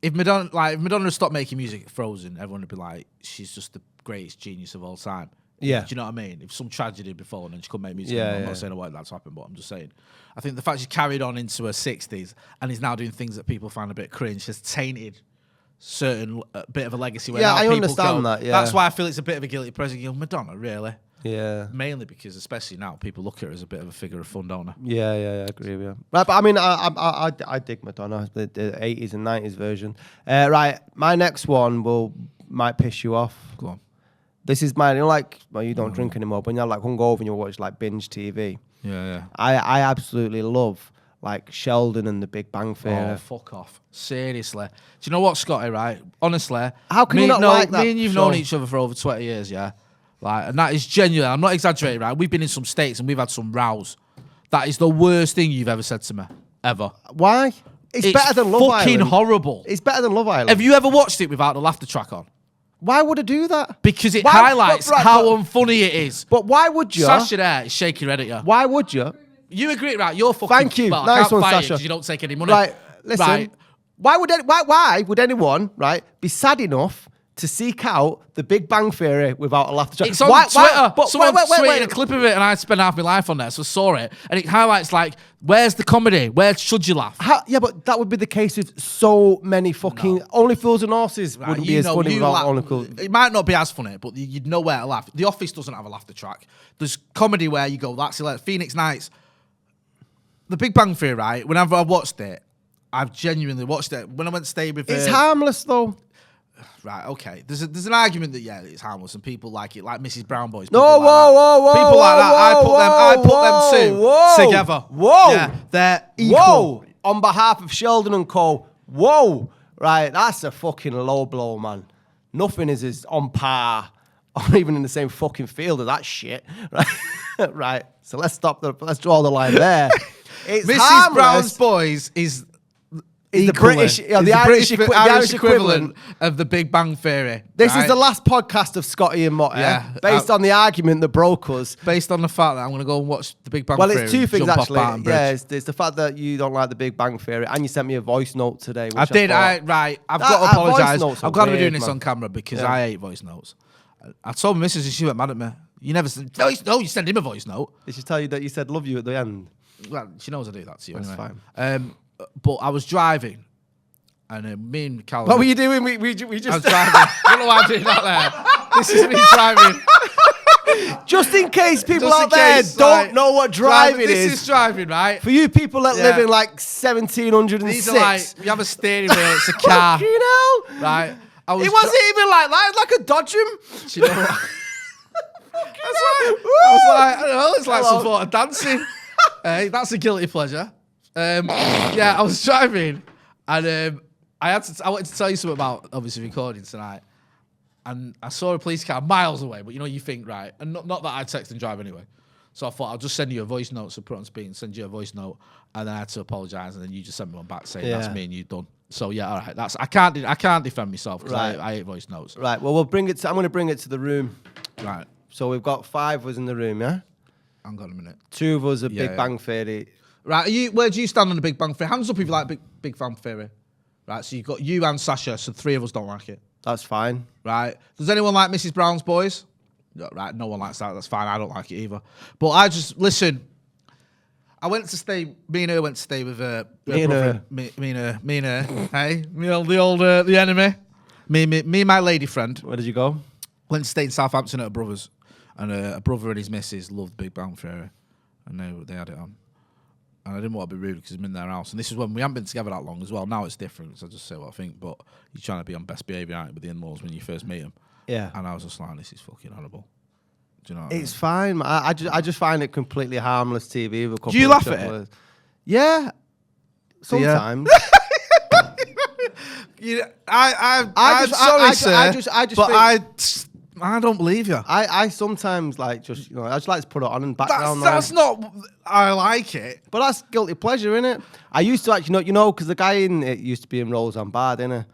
[SPEAKER 2] if Madonna stopped making music at Frozen, everyone would be like, she's just the greatest genius of all time.
[SPEAKER 1] Yeah.
[SPEAKER 2] Do you know what I mean? If some tragedy had befallen and she couldn't make music,
[SPEAKER 1] Yeah,
[SPEAKER 2] anymore, I'm
[SPEAKER 1] yeah.
[SPEAKER 2] not saying I want that to happen, but I'm just saying. I think the fact she carried on into her 60s and is now doing things that people find a bit cringe has tainted certain bit of a legacy. Where
[SPEAKER 1] Yeah,
[SPEAKER 2] now
[SPEAKER 1] I
[SPEAKER 2] people
[SPEAKER 1] understand
[SPEAKER 2] go,
[SPEAKER 1] that, yeah.
[SPEAKER 2] That's why I feel it's a bit of a guilty pleasure. Madonna, really?
[SPEAKER 1] Yeah.
[SPEAKER 2] Mainly because, especially now, people look at her as a bit of a figure of fun, don't they?
[SPEAKER 1] Yeah, I agree with you. Right, but I mean, I dig Madonna, the 80s and 90s version. Right, my next one might piss you off.
[SPEAKER 2] Go on.
[SPEAKER 1] This is mine. You don't drink anymore, but when you're like hungover and you watch like binge TV.
[SPEAKER 2] Yeah.
[SPEAKER 1] I absolutely love like Sheldon and The Big Bang Theory.
[SPEAKER 2] Oh, fuck off. Seriously. Do you know what, Scotty, right? Honestly.
[SPEAKER 1] How can you not like that
[SPEAKER 2] Me and you've
[SPEAKER 1] show?
[SPEAKER 2] known each other for over 20 years, yeah? Like, and that is genuine. I'm not exaggerating, right? We've been in some states and we've had some rows. That is the worst thing you've ever said to me. Ever.
[SPEAKER 1] Why? It's better than Love Island.
[SPEAKER 2] fucking horrible.
[SPEAKER 1] It's better than Love Island.
[SPEAKER 2] Have you ever watched it without the laughter track on?
[SPEAKER 1] Why would I do that?
[SPEAKER 2] Because it
[SPEAKER 1] Why-
[SPEAKER 2] highlights
[SPEAKER 1] but-
[SPEAKER 2] how unfunny it is.
[SPEAKER 1] But why would you?
[SPEAKER 2] Sasha there is shaking your head at you.
[SPEAKER 1] Why would you?
[SPEAKER 2] You agree, right? You're fucking...
[SPEAKER 1] Thank you.
[SPEAKER 2] Well, I
[SPEAKER 1] Nice
[SPEAKER 2] can't
[SPEAKER 1] one,
[SPEAKER 2] fire you
[SPEAKER 1] Sasha.
[SPEAKER 2] 'cause you don't take any money.
[SPEAKER 1] Right, listen.
[SPEAKER 2] Right.
[SPEAKER 1] Why would anyone, right, be sad enough to seek out The Big Bang Theory without a laughter track?
[SPEAKER 2] It's on Twitter. Someone tweeted a clip of it and I spent half my life on there, so I saw it. And it highlights, like, where's the comedy? Where should you laugh?
[SPEAKER 1] Yeah, but that would be the case with so many fucking... Only Fools and Horses
[SPEAKER 2] Right,
[SPEAKER 1] wouldn't be as funny without Only Fools.
[SPEAKER 2] It might not be as funny, but you'd know where to laugh. The Office doesn't have a laughter track. There's comedy where you go, that's hilarious. Phoenix Nights. The Big Bang Theory, right? Whenever I watched it, I've genuinely watched it. When I went to stay with...
[SPEAKER 1] It's harmless, though.
[SPEAKER 2] Right, okay. There's an argument that, yeah, it's harmless and people like it, like Mrs. Brown Boys.
[SPEAKER 1] No,
[SPEAKER 2] people like that.
[SPEAKER 1] whoa.
[SPEAKER 2] People like that, I put them two together.
[SPEAKER 1] Whoa.
[SPEAKER 2] Yeah, they're equal.
[SPEAKER 1] Whoa. On behalf of Sheldon and Co. Whoa. Right, that's a fucking low blow, man. Nothing is as on par or even in the same fucking field as that shit. Right, right. So let's draw the line there. It's
[SPEAKER 2] Mrs.
[SPEAKER 1] harmless.
[SPEAKER 2] Brown's Boys is
[SPEAKER 1] the British, the Irish
[SPEAKER 2] equivalent of the Big Bang Theory.
[SPEAKER 1] This
[SPEAKER 2] right?
[SPEAKER 1] is the last podcast of Scotty and Motty, based on the argument that broke us.
[SPEAKER 2] Based on the fact that I'm going to go and watch the Big Bang
[SPEAKER 1] Well,
[SPEAKER 2] Theory.
[SPEAKER 1] it's two things,
[SPEAKER 2] jump off
[SPEAKER 1] actually.
[SPEAKER 2] Barton Bridge.
[SPEAKER 1] Yeah, it's the fact that you don't like the Big Bang Theory, and you sent me a voice note today. Which
[SPEAKER 2] I did. I've got to apologise. I'm glad we're doing this on camera because I hate voice notes. I told my missus and she went mad at me. You never said, no, you send him a voice note.
[SPEAKER 1] Did she tell you that you said love you at the end?
[SPEAKER 2] Well, she knows I do that to you.
[SPEAKER 1] That's
[SPEAKER 2] anyway.
[SPEAKER 1] fine.
[SPEAKER 2] But I was driving, and me and Callum.
[SPEAKER 1] What were you doing? We
[SPEAKER 2] I
[SPEAKER 1] just
[SPEAKER 2] was driving. I don't know why I'm doing that there. This is me driving.
[SPEAKER 1] just in case people
[SPEAKER 2] Just
[SPEAKER 1] out
[SPEAKER 2] in
[SPEAKER 1] there
[SPEAKER 2] case,
[SPEAKER 1] don't
[SPEAKER 2] like,
[SPEAKER 1] know what driving
[SPEAKER 2] This
[SPEAKER 1] is.
[SPEAKER 2] is driving, right?
[SPEAKER 1] For you people that live
[SPEAKER 2] Yeah.
[SPEAKER 1] in like 1706.
[SPEAKER 2] These are like, you have a steering wheel, it's a car.
[SPEAKER 1] Fucking hell.
[SPEAKER 2] Right?
[SPEAKER 1] It wasn't even like that. It's like a Dodgem.
[SPEAKER 2] Do you know what? I was like, I don't know, it's like some sort of dancing. That's a guilty pleasure. Yeah, I was driving and I wanted to tell you something about obviously recording tonight. And I saw a police car miles away, but you think, right, and not that I text and drive anyway. So I thought I'll just send you a voice note, so put it on speed and send you a voice note, and then I had to apologise, and then you just sent me one back saying that's me and you done. So yeah, all right, I can't defend myself because I hate voice notes.
[SPEAKER 1] Right. Well, we'll bring it. I'm going to bring it to the room.
[SPEAKER 2] Right.
[SPEAKER 1] So we've got 5 was in the room, yeah.
[SPEAKER 2] hang on a minute.
[SPEAKER 1] Two of us are
[SPEAKER 2] Yeah,
[SPEAKER 1] Big Bang Theory.
[SPEAKER 2] Right, where do you stand on the Big Bang Theory? Hands up if you like Big Bang Theory. Right, so you've got you and Sasha, so 3 of us don't like it.
[SPEAKER 1] That's fine.
[SPEAKER 2] Right, does anyone like Mrs. Brown's Boys? No, right, no one likes that. That's fine. I don't like it either. But I just listen. I went to stay. Me and her went to stay with
[SPEAKER 1] Me and her.
[SPEAKER 2] Me and her. Hey, the enemy. Me and my lady friend
[SPEAKER 1] Where did you go?
[SPEAKER 2] went to stay in Southampton at a brother's, and a brother and his missus loved Big Bang Theory, and they had it on. And I didn't want to be rude because I'm in their house. And this is when we haven't been together that long as well. Now it's different, so I just say what I think. But you're trying to be on best behaviour, aren't you, with the in-laws when you first meet them.
[SPEAKER 1] Yeah.
[SPEAKER 2] And I was just like, this is fucking horrible. Do you know what I mean?
[SPEAKER 1] It's fine. Man. I just find it completely harmless TV. With a couple
[SPEAKER 2] Do you
[SPEAKER 1] of
[SPEAKER 2] laugh at
[SPEAKER 1] chucklers.
[SPEAKER 2] it?
[SPEAKER 1] Yeah. Sometimes.
[SPEAKER 2] I'm sorry, sir. I don't believe you.
[SPEAKER 1] I sometimes like just I just like to put it on in background.
[SPEAKER 2] That's not. I like it.
[SPEAKER 1] But that's guilty pleasure, innit? I used to actually because the guy in it used to be in Roseanne Bard, innit?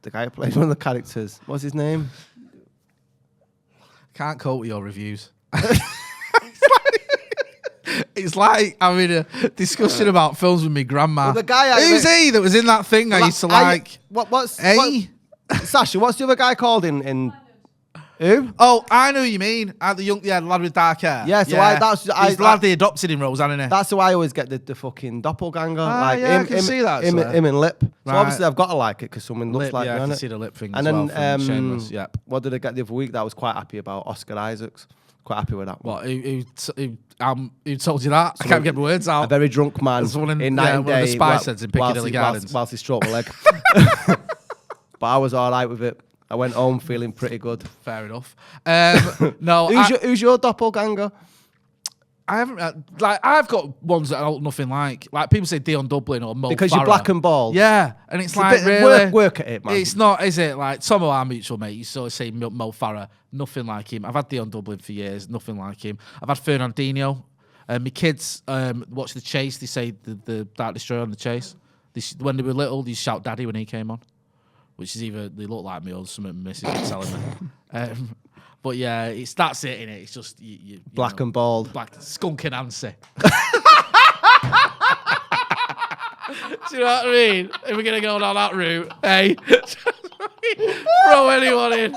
[SPEAKER 1] The guy who plays one of the characters. What's his name?
[SPEAKER 2] Can't cope with your reviews. It's like having a discussion about films with me grandma.
[SPEAKER 1] Well, the guy
[SPEAKER 2] Who's he that was in that thing I used to like?
[SPEAKER 1] Sasha, what's the other guy called in who?
[SPEAKER 2] Oh, I know who you mean. The lad with dark hair.
[SPEAKER 1] Yeah, so
[SPEAKER 2] he's the lad they adopted in Roseanne, isn't he?
[SPEAKER 1] That's who I always get the fucking doppelganger.
[SPEAKER 2] I can see that.
[SPEAKER 1] Him and Lip. So
[SPEAKER 2] Right.
[SPEAKER 1] obviously I've got to like it because someone looks
[SPEAKER 2] Lip,
[SPEAKER 1] like
[SPEAKER 2] yeah,
[SPEAKER 1] me
[SPEAKER 2] I
[SPEAKER 1] on
[SPEAKER 2] can
[SPEAKER 1] it.
[SPEAKER 2] see the lip thing
[SPEAKER 1] And
[SPEAKER 2] as
[SPEAKER 1] then
[SPEAKER 2] well from Shameless. Yep.
[SPEAKER 1] What did I get the other week that I was quite happy about? Oscar Isaacs. Quite happy with that one.
[SPEAKER 2] What? Who told you that? I can't get my words out.
[SPEAKER 1] A very drunk man
[SPEAKER 2] There's one
[SPEAKER 1] in night and
[SPEAKER 2] one of the
[SPEAKER 1] day
[SPEAKER 2] Spice Heads in Piccadilly Gardens.
[SPEAKER 1] whilst he stroked my leg. But I was all right with it. I went home feeling pretty good.
[SPEAKER 2] Fair enough. No,
[SPEAKER 1] Who's your doppelganger?
[SPEAKER 2] I haven't I've got ones that I don't nothing like. Like people say Dion Dublin or Mo
[SPEAKER 1] Because
[SPEAKER 2] Farah.
[SPEAKER 1] you're black and bald.
[SPEAKER 2] Yeah, and it's like
[SPEAKER 1] bit-
[SPEAKER 2] really
[SPEAKER 1] work at it, man.
[SPEAKER 2] It's not, is it? Like some of our mutual mates, you sort of say Mo Farah, nothing like him. I've had Dion Dublin for years, nothing like him. I've had Fernandinho. My kids watch The Chase. They say the Dark Destroyer on The Chase. When they were little, they shout "Daddy" when he came on, which is either they look like me or something my missus is telling me. But yeah, that's it, innit? It's just you
[SPEAKER 1] Black and bald.
[SPEAKER 2] Black skunk and Nancy. Do you know what I mean? If we're gonna go down that route, hey, throw anyone in.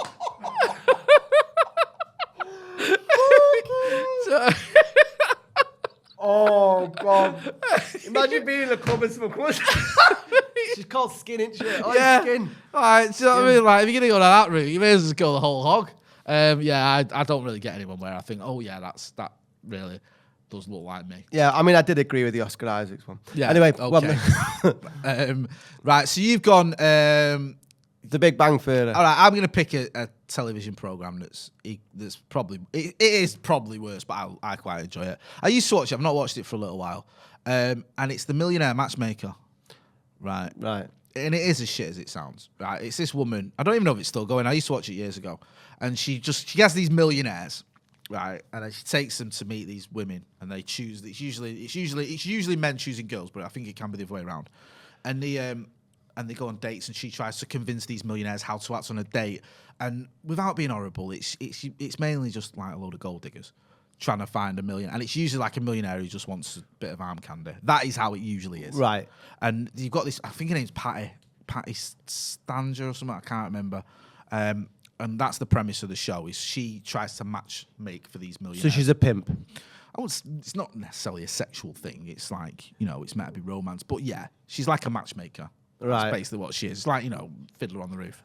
[SPEAKER 1] Oh God! Imagine being in a club and someone She's called skin, isn't she? Oh,
[SPEAKER 2] Yeah.
[SPEAKER 1] skin.
[SPEAKER 2] All right, do you know what I mean? Like, if you're gonna go down that route, you may as well go the whole hog. Yeah, I don't really get anyone where I think, oh yeah, that really does look like me.
[SPEAKER 1] Yeah, I mean, I did agree with the Oscar Isaacs one.
[SPEAKER 2] Yeah.
[SPEAKER 1] Anyway,
[SPEAKER 2] Okay. Right, so you've gone.
[SPEAKER 1] The Big Bang Theory.
[SPEAKER 2] All right, I'm going to pick a television program that's probably it is probably worse, but I quite enjoy it. I used to watch it. I've not watched it for a little while, and it's the Millionaire Matchmaker. Right. And it is as shit as it sounds. Right, it's this woman. I don't even know if it's still going. I used to watch it years ago, and she has these millionaires, right, and then she takes them to meet these women, and they choose. It's usually men choosing girls, but I think it can be the other way around, and they go on dates, and she tries to convince these millionaires how to act on a date. And without being horrible, it's mainly just like a load of gold diggers trying to find a million. And it's usually like a millionaire who just wants a bit of arm candy. That is how it usually is.
[SPEAKER 1] Right.
[SPEAKER 2] And you've got this, I think her name's Patty Stanger or something, I can't remember. And that's the premise of the show, is she tries to make for these millionaires.
[SPEAKER 1] So she's a pimp.
[SPEAKER 2] It's not necessarily a sexual thing. It's like, it's meant to be romance. But yeah, she's like a matchmaker.
[SPEAKER 1] Right.
[SPEAKER 2] That's basically what she is. It's like, Fiddler on the Roof.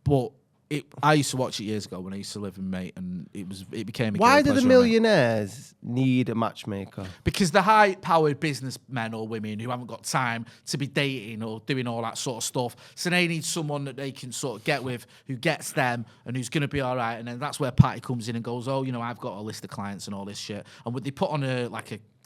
[SPEAKER 2] But I used to watch it years ago when I used to live in Mate, and it became a
[SPEAKER 1] Why
[SPEAKER 2] guilty
[SPEAKER 1] do the
[SPEAKER 2] pleasure of mine.
[SPEAKER 1] millionaires need a matchmaker?
[SPEAKER 2] Because the high-powered businessmen or women who haven't got time to be dating or doing all that sort of stuff, so they need someone that they can sort of get with, who gets them and who's going to be all right. And then that's where Patty comes in and goes, oh, I've got a list of clients and all this shit. And they put on a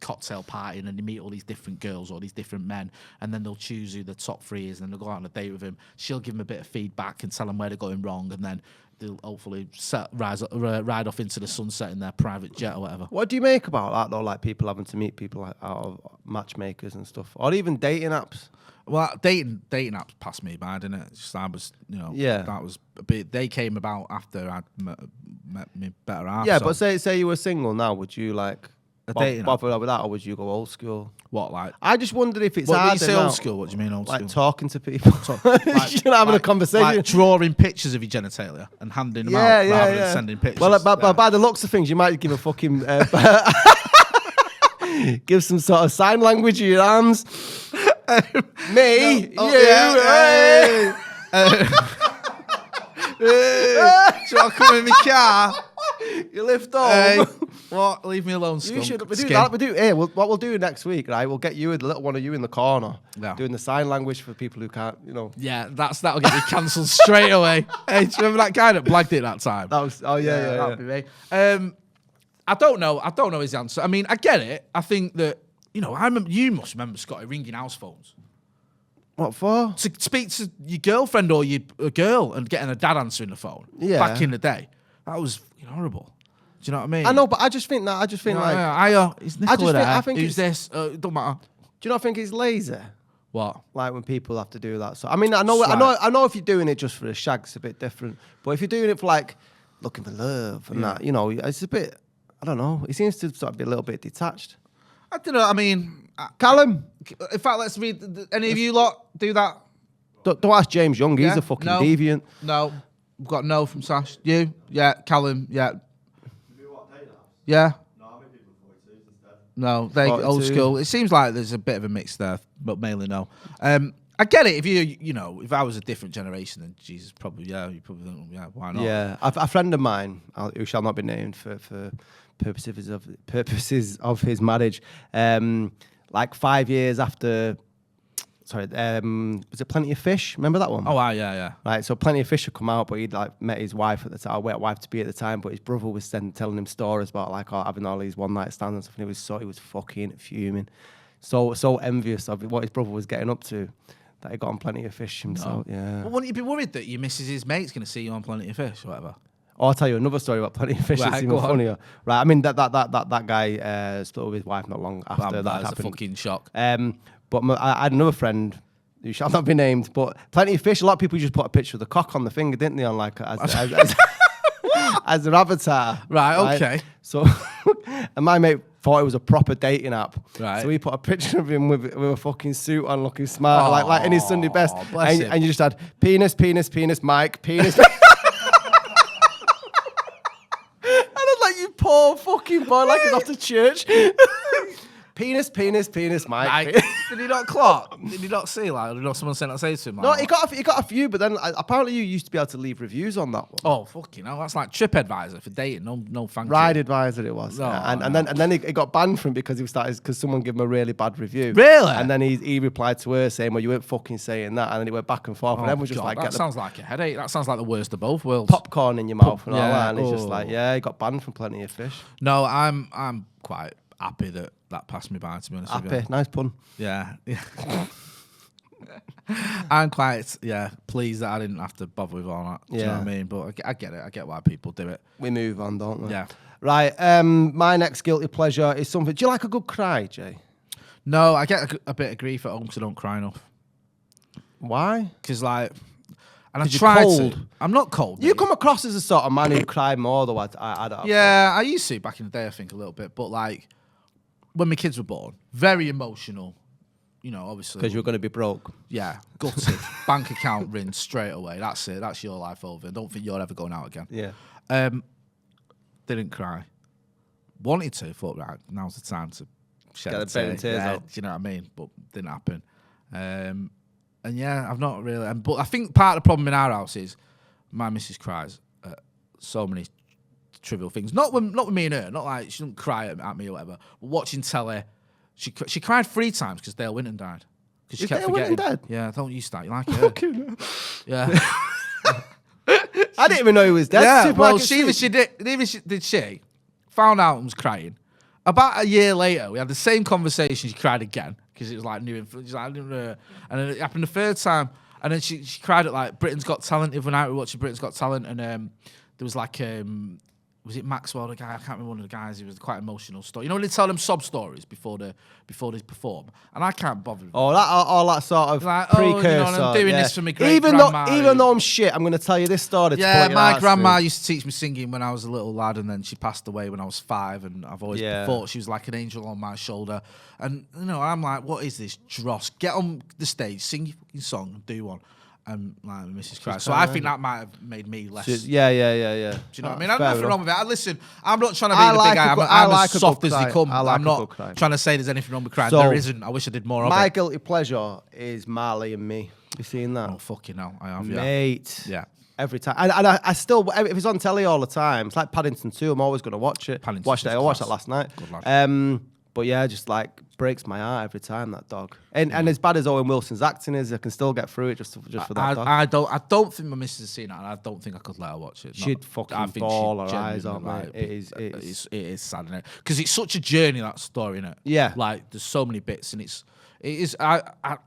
[SPEAKER 2] cocktail party, and then they meet all these different girls or these different men, and then they'll choose who the top 3 is, and then they'll go out on a date with him. She'll give them a bit of feedback and tell them where they're going wrong, and then they'll hopefully ride off into the sunset in their private jet or whatever.
[SPEAKER 1] What do you make about that though? Like people having to meet people out of matchmakers and stuff, or even dating apps.
[SPEAKER 2] Well, dating apps passed me by, didn't it? It's just I was, that was a bit. They came about after I'd met me better half.
[SPEAKER 1] Yeah,
[SPEAKER 2] so.
[SPEAKER 1] but say you were single now, would you like
[SPEAKER 2] dating
[SPEAKER 1] bother with that, or would you go old school?
[SPEAKER 2] What, like?
[SPEAKER 1] I just wondered if it's
[SPEAKER 2] What, when
[SPEAKER 1] harder
[SPEAKER 2] you say
[SPEAKER 1] now,
[SPEAKER 2] old school, what do you mean old
[SPEAKER 1] like
[SPEAKER 2] school?
[SPEAKER 1] talking to people, having a conversation,
[SPEAKER 2] like drawing pictures of your genitalia and handing them out rather than sending pictures.
[SPEAKER 1] Well, by the looks of things, you might give a fucking give some sort of sign language with your arms. Me,
[SPEAKER 2] no.
[SPEAKER 1] you.
[SPEAKER 2] Hey. Do I come in my car?
[SPEAKER 1] You lift home.
[SPEAKER 2] Hey, what? Leave me alone, skunk.
[SPEAKER 1] You should do that. Hey, what we'll do next week, right? We'll get you, the little one of you, in the corner, doing the sign language for people who can't,
[SPEAKER 2] Yeah, that'll get me cancelled straight away. Hey, do you remember that guy that blagged it that time?
[SPEAKER 1] That was,
[SPEAKER 2] That'd be me. I don't know his answer. I mean, I get it. I think that, I remember, you must remember, Scotty, ringing house phones.
[SPEAKER 1] What for?
[SPEAKER 2] To speak to your girlfriend or your girl and getting a dad answering the phone.
[SPEAKER 1] Yeah.
[SPEAKER 2] Back in the day. That was horrible. Do you know what I mean?
[SPEAKER 1] I know, but I just think
[SPEAKER 2] is Nicola there?
[SPEAKER 1] I think
[SPEAKER 2] Who's this? Don't matter.
[SPEAKER 1] Do you not think it's lazy?
[SPEAKER 2] What?
[SPEAKER 1] Like when people have to do that. So I mean, I know if you're doing it just for a shag, it's a bit different. But if you're doing it for like looking for love and that, it's a bit. I don't know. He seems to sort of be a little bit detached.
[SPEAKER 2] I don't know. I mean,
[SPEAKER 1] Callum.
[SPEAKER 2] In fact, let's read. Any of you lot do that?
[SPEAKER 1] Don't ask James Young. He's a fucking deviant.
[SPEAKER 2] No. We've got no from Sash. You? Yeah. Callum? Yeah. Yeah. No, they old school. It seems like there's a bit of a mix there, but mainly no. I get it. If if I was a different generation, then Jesus, probably, you probably think, why not?
[SPEAKER 1] Yeah. A friend of mine, who shall not be named for purposes of his marriage, like 5 years after. Sorry, was it Plenty of Fish? Remember that one?
[SPEAKER 2] Oh, yeah.
[SPEAKER 1] Right, so Plenty of Fish had come out, but he'd like met his wife at the time, wife to be at the time, but his brother was telling him stories about like having all these one night stands and stuff, and he was fucking fuming, so envious of what his brother was getting up to that he got on Plenty of Fish himself. No. Yeah.
[SPEAKER 2] Well, wouldn't you be worried that your missus' mate's going to see you on Plenty of Fish or whatever?
[SPEAKER 1] Oh, I'll tell you another story about Plenty of Fish. It's even funnier. Right, I mean that guy split with his wife not long after that happened.
[SPEAKER 2] A fucking shock.
[SPEAKER 1] But I had another friend who shall not be named, but Plenty of Fish. A lot of people just put a picture of the cock on the finger, didn't they? On like as their avatar.
[SPEAKER 2] Right. Okay.
[SPEAKER 1] So, and my mate thought it was a proper dating app.
[SPEAKER 2] Right.
[SPEAKER 1] So he put a picture of him with a fucking suit on, looking smart, like in his Sunday best. And you just had penis, Mike, penis. And I was like, you poor fucking boy, like he's off to church. Penis, Mike.
[SPEAKER 2] Did he not clock? Did he not see? Like, did not someone say to him?
[SPEAKER 1] No, he got a few, but then apparently you used to be able to leave reviews on that one.
[SPEAKER 2] Oh, fucking hell. That's like TripAdvisor for dating. No thank you.
[SPEAKER 1] Ride Advisor it was. And then he got banned from it because someone gave him a really bad review.
[SPEAKER 2] Really?
[SPEAKER 1] And then he replied to her saying, well, you weren't fucking saying that. And then he went back and forth. And everyone was just like,
[SPEAKER 2] that sounds like a headache. That sounds like the worst of both worlds.
[SPEAKER 1] Popcorn in your mouth and all that. And he's just like, he got banned from Plenty of Fish.
[SPEAKER 2] No, I'm quite happy that passed me by, to be honest with you.
[SPEAKER 1] Happy, nice pun.
[SPEAKER 2] Yeah. I'm quite, pleased that I didn't have to bother with all that. Do you know what I mean? But I get it. I get why people do it.
[SPEAKER 1] We move on, don't we?
[SPEAKER 2] Yeah.
[SPEAKER 1] Right, my next guilty pleasure is something. Do you like a good cry, Jay?
[SPEAKER 2] No, I get a bit of grief at home because I don't cry enough.
[SPEAKER 1] Why?
[SPEAKER 2] Because, like... And I
[SPEAKER 1] try to.
[SPEAKER 2] I'm not cold.
[SPEAKER 1] You come across as a sort of man who cried more, though.
[SPEAKER 2] I used to back in the day, I think, a little bit. But, like... When my kids were born, very emotional, obviously.
[SPEAKER 1] Because you're going to be broke.
[SPEAKER 2] Yeah, gutted. Bank account rinsed straight away. That's it. That's your life over. I don't think you're ever going out again.
[SPEAKER 1] Yeah.
[SPEAKER 2] Didn't cry. Wanted to. Thought, right, now's the time to shed
[SPEAKER 1] a tears out.
[SPEAKER 2] Do you know what I mean? But didn't happen. And I've not really. But I think part of the problem in our house is my missus cries at so many trivial things. Not with me and her. Not like she doesn't cry at me or whatever. But watching telly, she cried 3 times because Dale Winton died. Because she kept forgetting.
[SPEAKER 1] Dale Winton dead?
[SPEAKER 2] Yeah, don't you start. You like her? Yeah.
[SPEAKER 1] I didn't even know he was dead.
[SPEAKER 2] Yeah. Well, she found out and was crying. About a year later, we had the same conversation. She cried again because it was like new info. She's like, and then it happened the 3rd time, and then she cried at like Britain's Got Talent. The other night we were watching Britain's Got Talent, and there was like was it Maxwell, the guy? I can't remember one of the guys. He was quite emotional story. You know when they tell them sob stories before they perform, and I can't bother.
[SPEAKER 1] Oh, that sort of
[SPEAKER 2] like,
[SPEAKER 1] precursor.
[SPEAKER 2] I'm doing
[SPEAKER 1] yeah.
[SPEAKER 2] this for my great grandma.
[SPEAKER 1] Even though I'm shit, I'm going to tell you this story.
[SPEAKER 2] Yeah, my grandma used to teach me singing when I was a little lad, and then she passed away when I was 5, and I've always thought she was like an angel on my shoulder. And I'm like, what is this dross? Get on the stage, sing your fucking song, and do one. And like Mrs. Christ. So I think that might have made me less.
[SPEAKER 1] Yeah. Do
[SPEAKER 2] you know what I mean? I'm nothing wrong with it. Listen, I'm not trying to be the big guy. I'm as soft as they come. I'm not trying to say there's anything wrong with crying. There isn't. I wish I did more of it.
[SPEAKER 1] My guilty pleasure is Marley and Me. You seen that?
[SPEAKER 2] Oh, fucking hell. I have,
[SPEAKER 1] Mate.
[SPEAKER 2] Yeah.
[SPEAKER 1] Every time. And I still, if it's on telly all the time, it's like Paddington 2, I'm always going to watch it. I watched that last night.
[SPEAKER 2] Good lad.
[SPEAKER 1] But yeah, just like breaks my heart every time, that dog. And as bad as Owen Wilson's acting is, I can still get through it just for that dog.
[SPEAKER 2] I don't think my missus has seen that, and I don't think I could let her watch it.
[SPEAKER 1] She'd fucking bawl her eyes out, mate. It
[SPEAKER 2] is sad, isn't it? Because it's such a journey, that story, isn't it?
[SPEAKER 1] Yeah.
[SPEAKER 2] Like, there's so many bits, and it is. I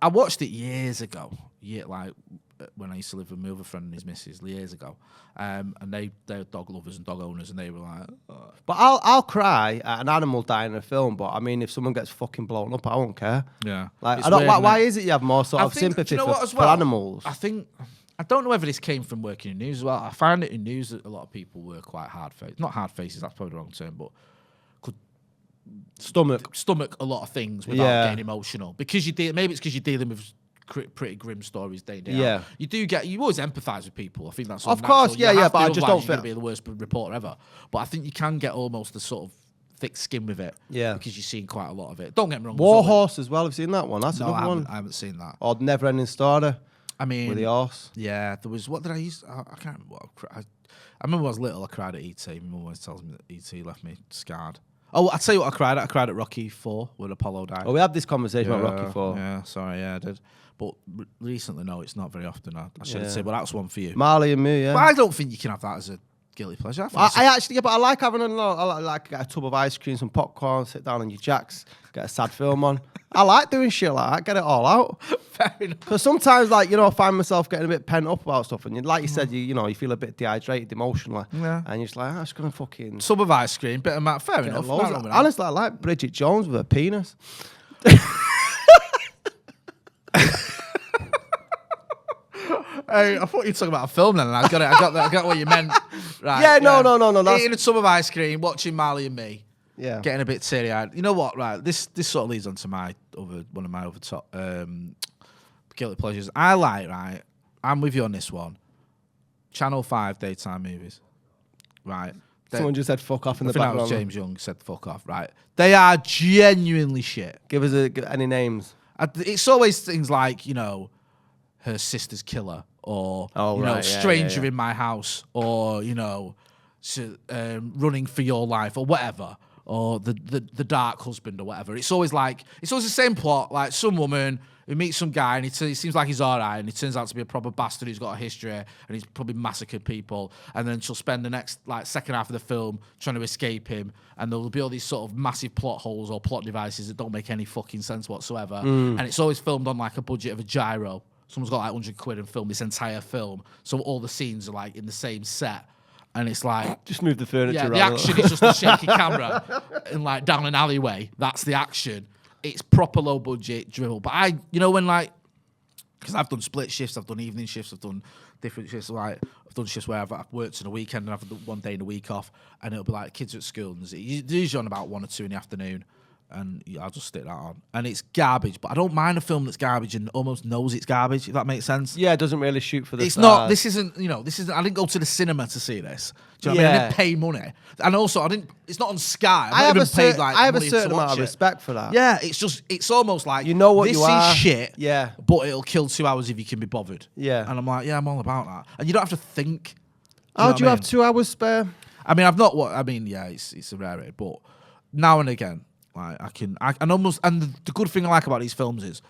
[SPEAKER 2] watched it years ago. Yeah, like when I used to live with my other friend and his missus years ago, and they're dog lovers and dog owners, and they were like, oh.
[SPEAKER 1] But I'll cry at an animal dying in a film, but I mean, if someone gets fucking blown up, I won't care.
[SPEAKER 2] Yeah,
[SPEAKER 1] like I don't. Why is it you have more sort of sympathy for animals?
[SPEAKER 2] I don't know whether this came from working in news as well. I find it in news that a lot of people were quite hard-faced. Not hard-faces, that's probably the wrong term, but could stomach a lot of things without getting emotional. Because maybe it's because you're dealing with pretty grim stories day in, day out. You always empathise with people. I think that's
[SPEAKER 1] of course, yeah, but I just don't
[SPEAKER 2] feel be the worst reporter ever. But I think you can get almost the sort of thick skin with it, because you've seen quite a lot of it. Don't get me wrong.
[SPEAKER 1] Warhorse as well. Have you seen that one? That's another one.
[SPEAKER 2] I haven't seen that.
[SPEAKER 1] Or Never Ending Story.
[SPEAKER 2] I mean,
[SPEAKER 1] with the horse.
[SPEAKER 2] Yeah, there was. What did I use? I can't remember. I remember when I was little, I cried at E.T. My mum always tells me that E.T. left me scarred. Oh, I'll tell you what I cried at. I cried at Rocky 4 when Apollo died.
[SPEAKER 1] Oh, we had this conversation about Rocky 4.
[SPEAKER 2] Yeah, sorry, I did. But recently, no, it's not very often. I shouldn't say, but that's one for you.
[SPEAKER 1] Marley and Me,
[SPEAKER 2] But I don't think you can have that as a guilty pleasure.
[SPEAKER 1] I actually, but I like having I like get a tub of ice cream, some popcorn, sit down on your jacks, get a sad film on. I like doing shit like that, get it all out.
[SPEAKER 2] Fair enough.
[SPEAKER 1] Because sometimes, like, I find myself getting a bit pent up about stuff, and like you said, you feel a bit dehydrated emotionally, and you're just like, I'm just gonna fucking
[SPEAKER 2] tub of ice cream, bit of fair enough.
[SPEAKER 1] Honestly, I like Bridget Jones with her penis.
[SPEAKER 2] Hey, I thought you were talking about a film then, and I got what you meant. Right,
[SPEAKER 1] yeah, no.
[SPEAKER 2] Eating a tub of ice cream, watching Marley and Me.
[SPEAKER 1] Yeah.
[SPEAKER 2] Getting a bit teary-eyed. You know what, right? This sort of leads on to one of my other top guilty pleasures. Right? I'm with you on this one. Channel 5 daytime movies. Right?
[SPEAKER 1] Someone just said fuck off in the
[SPEAKER 2] background.
[SPEAKER 1] That was
[SPEAKER 2] James Young said fuck off, right? They are genuinely shit.
[SPEAKER 1] Give us any names.
[SPEAKER 2] It's always things like, her sister's killer, or stranger in my house, or running for your life, or whatever, or the dark husband, or whatever. It's always the same plot. Like some woman who meets some guy, and he seems like he's all right, and he turns out to be a proper bastard who's got a history, and he's probably massacred people. And then she'll spend the next second half of the film trying to escape him, and there'll be all these sort of massive plot holes or plot devices that don't make any fucking sense whatsoever. And it's always filmed on a budget of a gyro. Someone's got £100 and filmed this entire film, so all the scenes are in the same set, and it's
[SPEAKER 1] just move the furniture.
[SPEAKER 2] Yeah, the action is just a shaky camera and down an alleyway. That's the action. It's proper low budget drill. But because I've done split shifts, I've done evening shifts, I've done different shifts. I've done shifts where I've worked on a weekend and I've done one day in a week off, and it'll be kids at school, and it's usually on about 1 or 2 in the afternoon. And I'll just stick that on. And it's garbage, but I don't mind a film that's garbage and almost knows it's garbage, if that makes sense.
[SPEAKER 1] Yeah, it doesn't really shoot for the
[SPEAKER 2] It's not, this isn't, I didn't go to the cinema to see this. Do you know what I mean? I didn't pay money. And also, it's not on Sky. I have a
[SPEAKER 1] certain amount of respect for that.
[SPEAKER 2] Yeah, it's almost like,
[SPEAKER 1] you know what
[SPEAKER 2] this
[SPEAKER 1] you are.
[SPEAKER 2] Is shit,
[SPEAKER 1] yeah,
[SPEAKER 2] but it'll kill 2 hours if you can be bothered.
[SPEAKER 1] Yeah.
[SPEAKER 2] And I'm like, yeah, I'm all about that. And you don't have to think.
[SPEAKER 1] How do you have 2 hours spare?
[SPEAKER 2] I mean, it's a rarity, but now and again, the good thing I like about these films is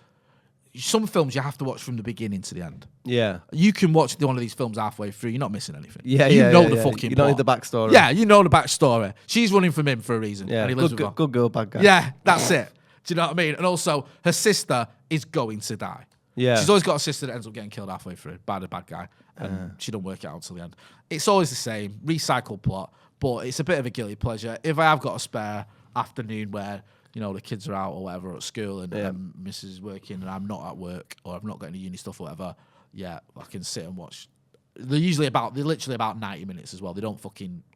[SPEAKER 2] some films you have to watch from the beginning to the end. Yeah. You can watch one of these films halfway through, you're not missing anything.
[SPEAKER 1] Yeah,
[SPEAKER 2] you know the fucking
[SPEAKER 1] You know the backstory.
[SPEAKER 2] Yeah, you know the backstory. She's running from him for a reason.
[SPEAKER 1] Yeah,
[SPEAKER 2] and he lives with her.
[SPEAKER 1] Good girl, bad guy.
[SPEAKER 2] Yeah, that's it. Do you know what I mean? And also, her sister is going to die. Yeah. She's always got a sister that ends up getting killed halfway through by the bad guy. And she don't work it out until the end. It's always the same, recycled plot. But it's a bit of a guilty pleasure. If I have got a spare afternoon where, you know, the kids are out or whatever at school and Mrs. is working and I'm not at work or I've not got any uni stuff or whatever, yeah, I can sit and watch. They're literally about 90 minutes as well. They don't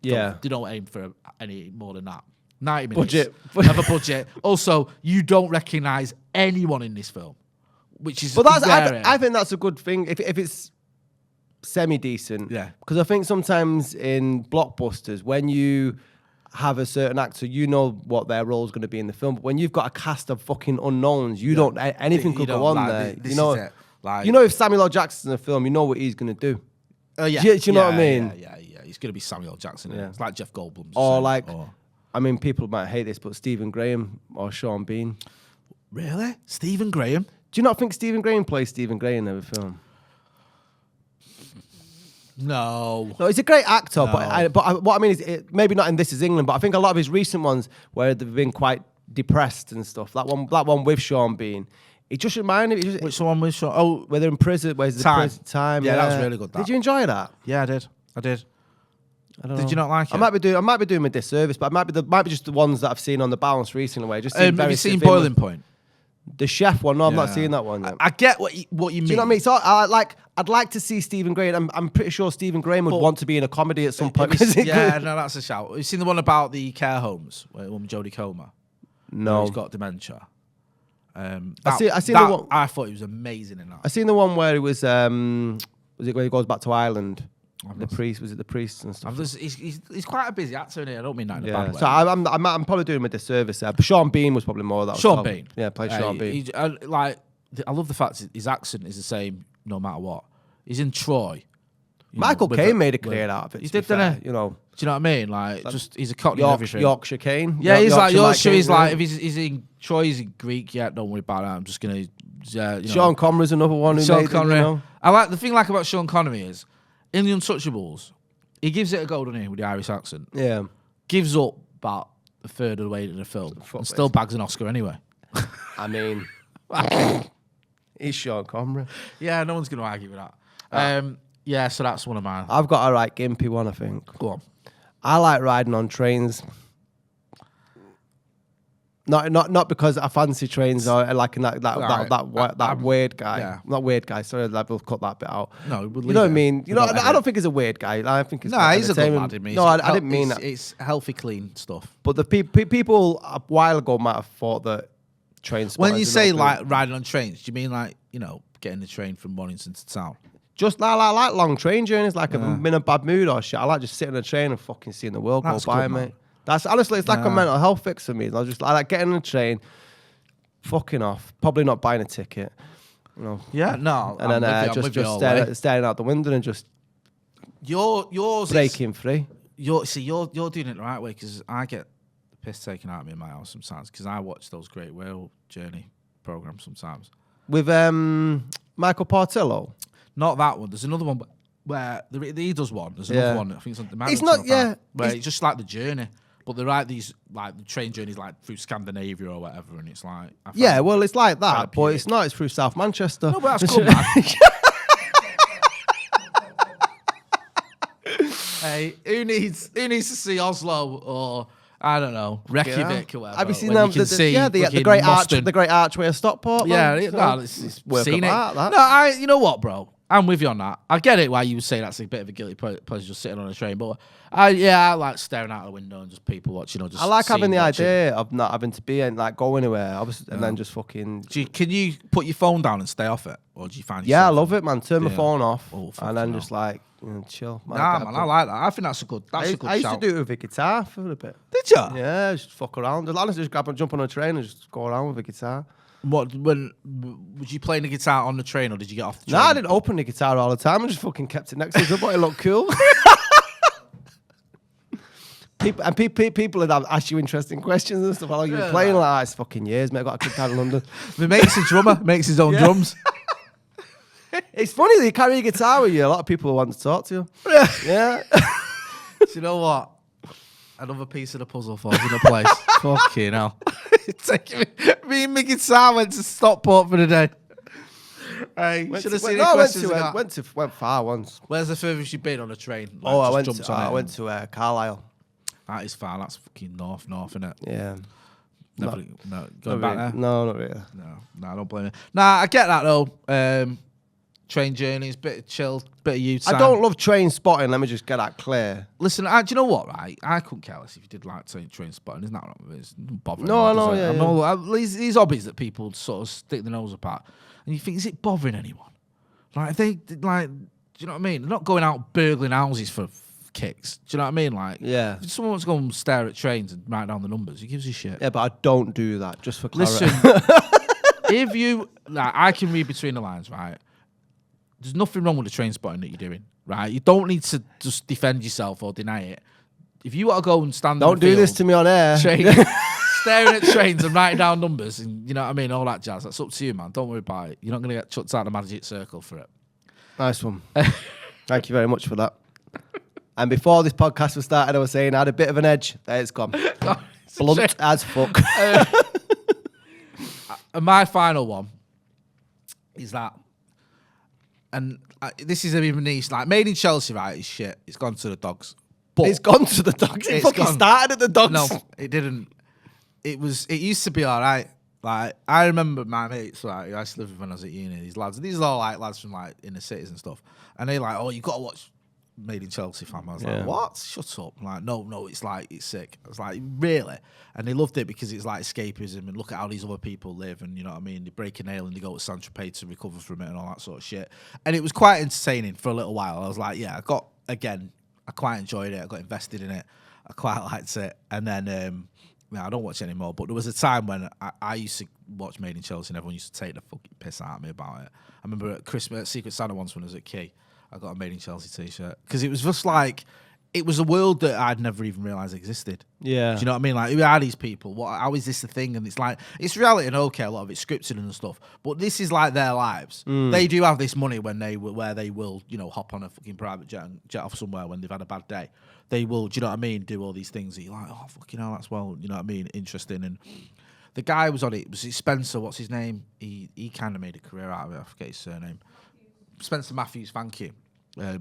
[SPEAKER 2] they don't aim for any more than that. 90 minutes.
[SPEAKER 1] Budget.
[SPEAKER 2] Have a budget. Also, you don't recognise anyone in this film, which is.
[SPEAKER 1] But I think that's a good thing if it's semi-decent.
[SPEAKER 2] Yeah.
[SPEAKER 1] Because I think sometimes in blockbusters, when you have a certain actor, you know what their role is going to be in the film. But when you've got a cast of fucking unknowns, you don't anything could go on there.
[SPEAKER 2] This
[SPEAKER 1] you know,
[SPEAKER 2] is it. Like,
[SPEAKER 1] you know, if Samuel L. Jackson's in a film, you know what he's going to do.
[SPEAKER 2] Yeah.
[SPEAKER 1] Do you know what I mean?
[SPEAKER 2] Yeah. He's going to be Samuel L. Jackson. Yeah. It's like Jeff Goldblum.
[SPEAKER 1] I mean, people might hate this, but Stephen Graham or Sean Bean.
[SPEAKER 2] Really? Stephen Graham?
[SPEAKER 1] Do you not think Stephen Graham plays Stephen Graham in every film?
[SPEAKER 2] No,
[SPEAKER 1] he's a great actor, but what I mean is, maybe not in This Is England, but I think a lot of his recent ones where they've been quite depressed and stuff. That one with Sean Bean, it just reminded me.
[SPEAKER 2] Which one with Sean? Oh,
[SPEAKER 1] where they're in prison. Where's the prison time?
[SPEAKER 2] Yeah, that was really good.
[SPEAKER 1] Did you enjoy that?
[SPEAKER 2] Yeah, I did.
[SPEAKER 1] I don't know.
[SPEAKER 2] Did you not like it?
[SPEAKER 1] I might be doing a disservice, but it might be just the ones that I've seen on the bounce recently. Where it just
[SPEAKER 2] have you seen Boiling Point?
[SPEAKER 1] The chef one? No, I've not seen that one yet.
[SPEAKER 2] I get what you mean.
[SPEAKER 1] Do you know what I mean? So I'd like to see Stephen Graham. I'm pretty sure Stephen Graham would want to be in a comedy at some point.
[SPEAKER 2] Yeah, no, that's a shout. Have you seen the one about the care homes where Jodie Comer?
[SPEAKER 1] No,
[SPEAKER 2] he's got dementia.
[SPEAKER 1] I seen the one.
[SPEAKER 2] I thought he was amazing in that.
[SPEAKER 1] I seen the one where it was it where he goes back to Ireland? The priest, was it the priest and stuff?
[SPEAKER 2] He's quite a busy actor, isn't he? I don't mean that in a bad way.
[SPEAKER 1] So I'm probably doing him a disservice there. But Sean Bean was probably more of that.
[SPEAKER 2] Sean Bean.
[SPEAKER 1] Yeah, play Sean Bean.
[SPEAKER 2] I love the fact his accent is the same no matter what. He's in Troy.
[SPEAKER 1] Michael Caine made a career out of it.
[SPEAKER 2] He did, didn't he?
[SPEAKER 1] You know.
[SPEAKER 2] Do you know what I mean? Like just he's a Cockney and everything.
[SPEAKER 1] Yorkshire Caine.
[SPEAKER 2] Yeah, he's like Yorkshire. He's like if he's in Troy, he's in Greek. Yeah, don't worry about that. I'm just gonna.
[SPEAKER 1] Sean Connery's another one who
[SPEAKER 2] Sean
[SPEAKER 1] made
[SPEAKER 2] Connery.
[SPEAKER 1] it, you know?
[SPEAKER 2] I like the thing about Sean Connery is in The Untouchables, he gives it a go, doesn't he, with the Irish accent?
[SPEAKER 1] Yeah.
[SPEAKER 2] Gives up about a third of the way to the film and still bags an Oscar anyway.
[SPEAKER 1] I mean, he's Sean Connery.
[SPEAKER 2] Yeah, no one's going to argue with that. Yeah, so that's one of mine.
[SPEAKER 1] I've got a right gimpy one, I think.
[SPEAKER 2] Go on.
[SPEAKER 1] I like riding on trains. Not because I fancy trains or like that weird guy.
[SPEAKER 2] Yeah.
[SPEAKER 1] Not weird guy. Sorry, we'll cut that bit out.
[SPEAKER 2] No, we'll
[SPEAKER 1] you know what I mean. You know, I don't think he's a weird guy. I think he's
[SPEAKER 2] he's a good lad.
[SPEAKER 1] I didn't mean that.
[SPEAKER 2] It's healthy, clean stuff.
[SPEAKER 1] But the people a while ago might have thought that train.
[SPEAKER 2] When you say like riding on trains, do you mean like getting the train from Mornington to town?
[SPEAKER 1] Just I like long train journeys. Like if I'm in a bad mood or shit, I like just sitting on a train and fucking seeing the world go by, mate. That's honestly, it's like a mental health fix for me. I like getting on a train, fucking off, probably not buying a ticket, you know.
[SPEAKER 2] Yeah, no,
[SPEAKER 1] and then just staring out the window and just
[SPEAKER 2] yours
[SPEAKER 1] breaking free.
[SPEAKER 2] You're doing it the right way because I get the piss taken out of me in my house sometimes because I watch those Great Whale Journey programs sometimes
[SPEAKER 1] with Michael Portillo.
[SPEAKER 2] Not that one. There's another one where he does one. There's another one. I think
[SPEAKER 1] it's not. Yeah,
[SPEAKER 2] where it's just like the journey. But they write these like the train journeys like through Scandinavia or whatever, and it's like
[SPEAKER 1] well, it's like that, but it's not. It's through South Manchester.
[SPEAKER 2] No, but that's cool, man. Hey, who needs to see Oslo or I don't know Reykjavik or whatever?
[SPEAKER 1] Have you seen them? The great archway of Stockport.
[SPEAKER 2] Yeah,
[SPEAKER 1] it's
[SPEAKER 2] seen it.
[SPEAKER 1] That.
[SPEAKER 2] No, you know what, bro? I'm with you on that. I get it why you would say that's a bit of a guilty pleasure just sitting on a train, but I like staring out the window and just people watching. Just
[SPEAKER 1] I like having the idea of not having to be and like go anywhere, obviously, and then just fucking.
[SPEAKER 2] Can you put your phone down and stay off it, or do you find?
[SPEAKER 1] Yeah, I love it, man. Turn my phone off and then just like chill.
[SPEAKER 2] Nah, man, I like that. I think that's a good. I
[SPEAKER 1] used to do it with a guitar for a bit.
[SPEAKER 2] Did you?
[SPEAKER 1] Yeah, just fuck around. Honestly, just jump on a train and just go around with a guitar.
[SPEAKER 2] When was you playing the guitar on the train, or did you get off the train?
[SPEAKER 1] No, I didn't open the guitar all the time. I just fucking kept it next to the but it looked cool. People would ask you interesting questions and stuff. Like, you're playing like it's fucking years, mate. I got a guitar in London.
[SPEAKER 2] My mate's a drummer, makes his own drums.
[SPEAKER 1] It's funny that you carry a guitar with you. A lot of people want to talk to you. Yeah.
[SPEAKER 2] Do you know what? Another piece of the puzzle falls into place. Fucking hell. Me and my guitar went to Stockport for the day. Hey, should have seen the questions.
[SPEAKER 1] Went far once.
[SPEAKER 2] Where's the furthest you've been on a train?
[SPEAKER 1] I went to Carlisle.
[SPEAKER 2] That is far. That's fucking north, innit?
[SPEAKER 1] Yeah.
[SPEAKER 2] Never, no, going back there?
[SPEAKER 1] No, not really.
[SPEAKER 2] No, I don't blame you. Nah, I get that though. Train journeys, bit of chill, bit of you time.
[SPEAKER 1] I don't love train spotting. Let me just get that clear.
[SPEAKER 2] Listen, do you know what, right? I couldn't care less if you did like train spotting. Isn't that wrong with it? It's not bothering
[SPEAKER 1] No,
[SPEAKER 2] me,
[SPEAKER 1] I know,
[SPEAKER 2] does it?
[SPEAKER 1] yeah,
[SPEAKER 2] I know these hobbies that people sort of stick their nose apart. And you think, is it bothering anyone? Like, do you know what I mean? They're not going out burgling houses for kicks. Do you know what I mean? Like,
[SPEAKER 1] Yeah.
[SPEAKER 2] if someone wants to go and stare at trains and write down the numbers, who gives a shit?
[SPEAKER 1] Yeah, but I don't do that, just for clarity.
[SPEAKER 2] Listen, if you, like, I can read between the lines, right? There's nothing wrong with the train spotting that you're doing, right? You don't need to just defend yourself or deny it. If you want to go and stand
[SPEAKER 1] Don't do this to me on air.
[SPEAKER 2] Staring at trains and writing down numbers and, you know what I mean, all that jazz, that's up to you, man. Don't worry about it. You're not going to get chucked out of the magic circle for it.
[SPEAKER 1] Nice one. Thank you very much for that. And before this podcast was started, I was saying I had a bit of an edge. There it's gone. Blunt as fuck.
[SPEAKER 2] And my final one is that, and this is even niche, like Made in Chelsea, right, is shit. It's gone to the dogs. But
[SPEAKER 1] It's gone to the dogs. It fucking started at the dogs.
[SPEAKER 2] No, it didn't. It used to be all right. Like, I remember my mates, like, I used to live with when I was at uni, these lads. These are all like lads from like inner cities and stuff. And they like, oh, you got to watch Made in Chelsea, fam. I was like, what? Shut up. I'm like, no, it's like, it's sick. I was like, really? And they loved it because it's like escapism and look at how these other people live and, you know what I mean? They break a nail and they go to Saint-Tropez to recover from it and all that sort of shit. And it was quite entertaining for a little while. I was like, yeah, I quite enjoyed it. I got invested in it. I quite liked it. And then, I don't watch it anymore, but there was a time when I used to watch Made in Chelsea and everyone used to take the fucking piss out of me about it. I remember at Christmas, at Secret Santa once when I was at Key, I got a Made in Chelsea t-shirt because it was just like, it was a world that I'd never even realised existed.
[SPEAKER 1] Yeah.
[SPEAKER 2] Do you know what I mean? Like, who are these people? How is this a thing? And it's like, it's reality and okay, a lot of it's scripted and stuff, but this is like their lives. They do have this money where they will, you know, hop on a fucking private jet and jet off somewhere when they've had a bad day. They will, do you know what I mean? Do all these things that you're like, oh, fucking hell, that's well, you know what I mean? Interesting. And the guy was on it, was it Spencer? What's his name? He kind of made a career out of it. I forget his surname. Spencer Matthews, thank you.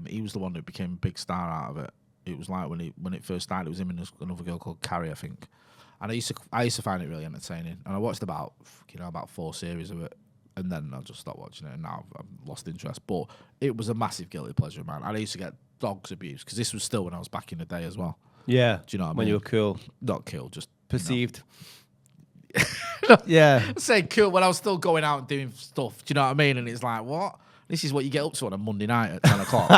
[SPEAKER 2] He was the one that became a big star out of it. It was like when it first started, it was him and another girl called Carrie, I think. And I used to find it really entertaining. And I watched about 4 series of it, and then I just stopped watching it. And now I've lost interest. But it was a massive guilty pleasure, man. And I used to get dogs abuse because this was still when I was back in the day as well.
[SPEAKER 1] Yeah.
[SPEAKER 2] Do you know what I mean?
[SPEAKER 1] When you were cool.
[SPEAKER 2] Not cool, just
[SPEAKER 1] Perceived.
[SPEAKER 2] Yeah. Saying cool when I was still going out and doing stuff. Do you know what I mean? And it's like, what? This is what you get up to on a Monday night at 10 o'clock.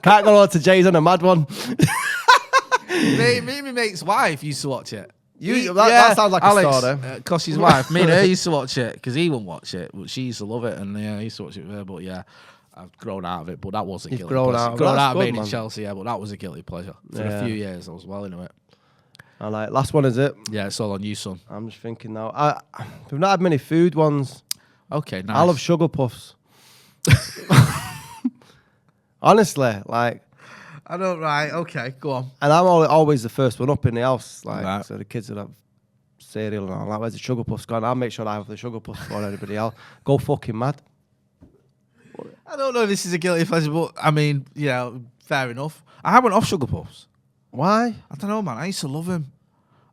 [SPEAKER 1] Can't go on to Jay's on a mad one.
[SPEAKER 2] me and my mate's wife used to watch it.
[SPEAKER 1] That sounds like
[SPEAKER 2] Alex,
[SPEAKER 1] a story.
[SPEAKER 2] Kossi's wife. Me and her used to watch it because he wouldn't watch it, but she used to love it, and I used to watch it with her. But yeah, I've grown out of it. But that was a guilty pleasure. Grown out of Made in Chelsea, yeah, but that was a guilty pleasure for a few years. I was well into it.
[SPEAKER 1] I like. Last one, is it?
[SPEAKER 2] Yeah, it's all on you, son.
[SPEAKER 1] I'm just thinking now. We've not had many food ones.
[SPEAKER 2] Okay, nice.
[SPEAKER 1] I love sugar puffs. Honestly, like.
[SPEAKER 2] I don't. Right. Okay. Go on.
[SPEAKER 1] And I'm always the first one up in the house. Like,
[SPEAKER 2] right.
[SPEAKER 1] So the kids would have cereal and all that. Where's the sugar puffs gone? I'll make sure I have the sugar puffs before anybody else. Go fucking mad.
[SPEAKER 2] I don't know if this is a guilty pleasure, but I mean, yeah, fair enough. I went off sugar puffs.
[SPEAKER 1] Why?
[SPEAKER 2] I don't know, man. I used to love him,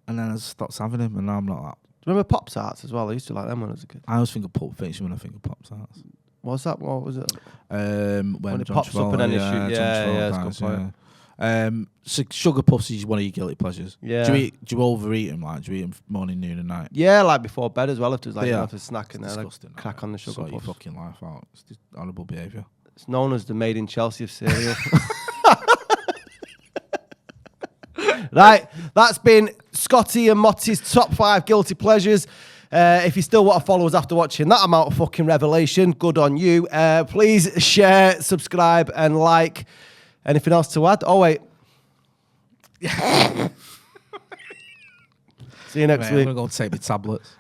[SPEAKER 2] and then I stopped having him, and now I'm not that.
[SPEAKER 1] Do you remember Pop Tarts as well? I used to like them when I was a kid.
[SPEAKER 2] I always think of Pulp Fiction when I think of Pop Tarts.
[SPEAKER 1] What's that? What was it?
[SPEAKER 2] When
[SPEAKER 1] it pops up and then
[SPEAKER 2] yeah,
[SPEAKER 1] it's good point.
[SPEAKER 2] So sugar puffs is one of your guilty pleasures.
[SPEAKER 1] Yeah.
[SPEAKER 2] Do you overeat them? Like, do you eat them morning, noon, and night?
[SPEAKER 1] Yeah, like before bed as well. If there's like
[SPEAKER 2] Yeah.
[SPEAKER 1] a snack in there, like,
[SPEAKER 2] Disgusting.
[SPEAKER 1] crack on the sugar
[SPEAKER 2] Sort your
[SPEAKER 1] puffs.
[SPEAKER 2] fucking life out. It's just horrible behaviour.
[SPEAKER 1] It's known as the Made in Chelsea of cereal. Right, that's been Scotty and Motty's top 5 guilty pleasures. If you still want to follow us after watching that amount of fucking revelation, good on you. Please share, subscribe, and like. Anything else to add? Oh, wait. See you next week.
[SPEAKER 2] I'm going to go and take my tablets.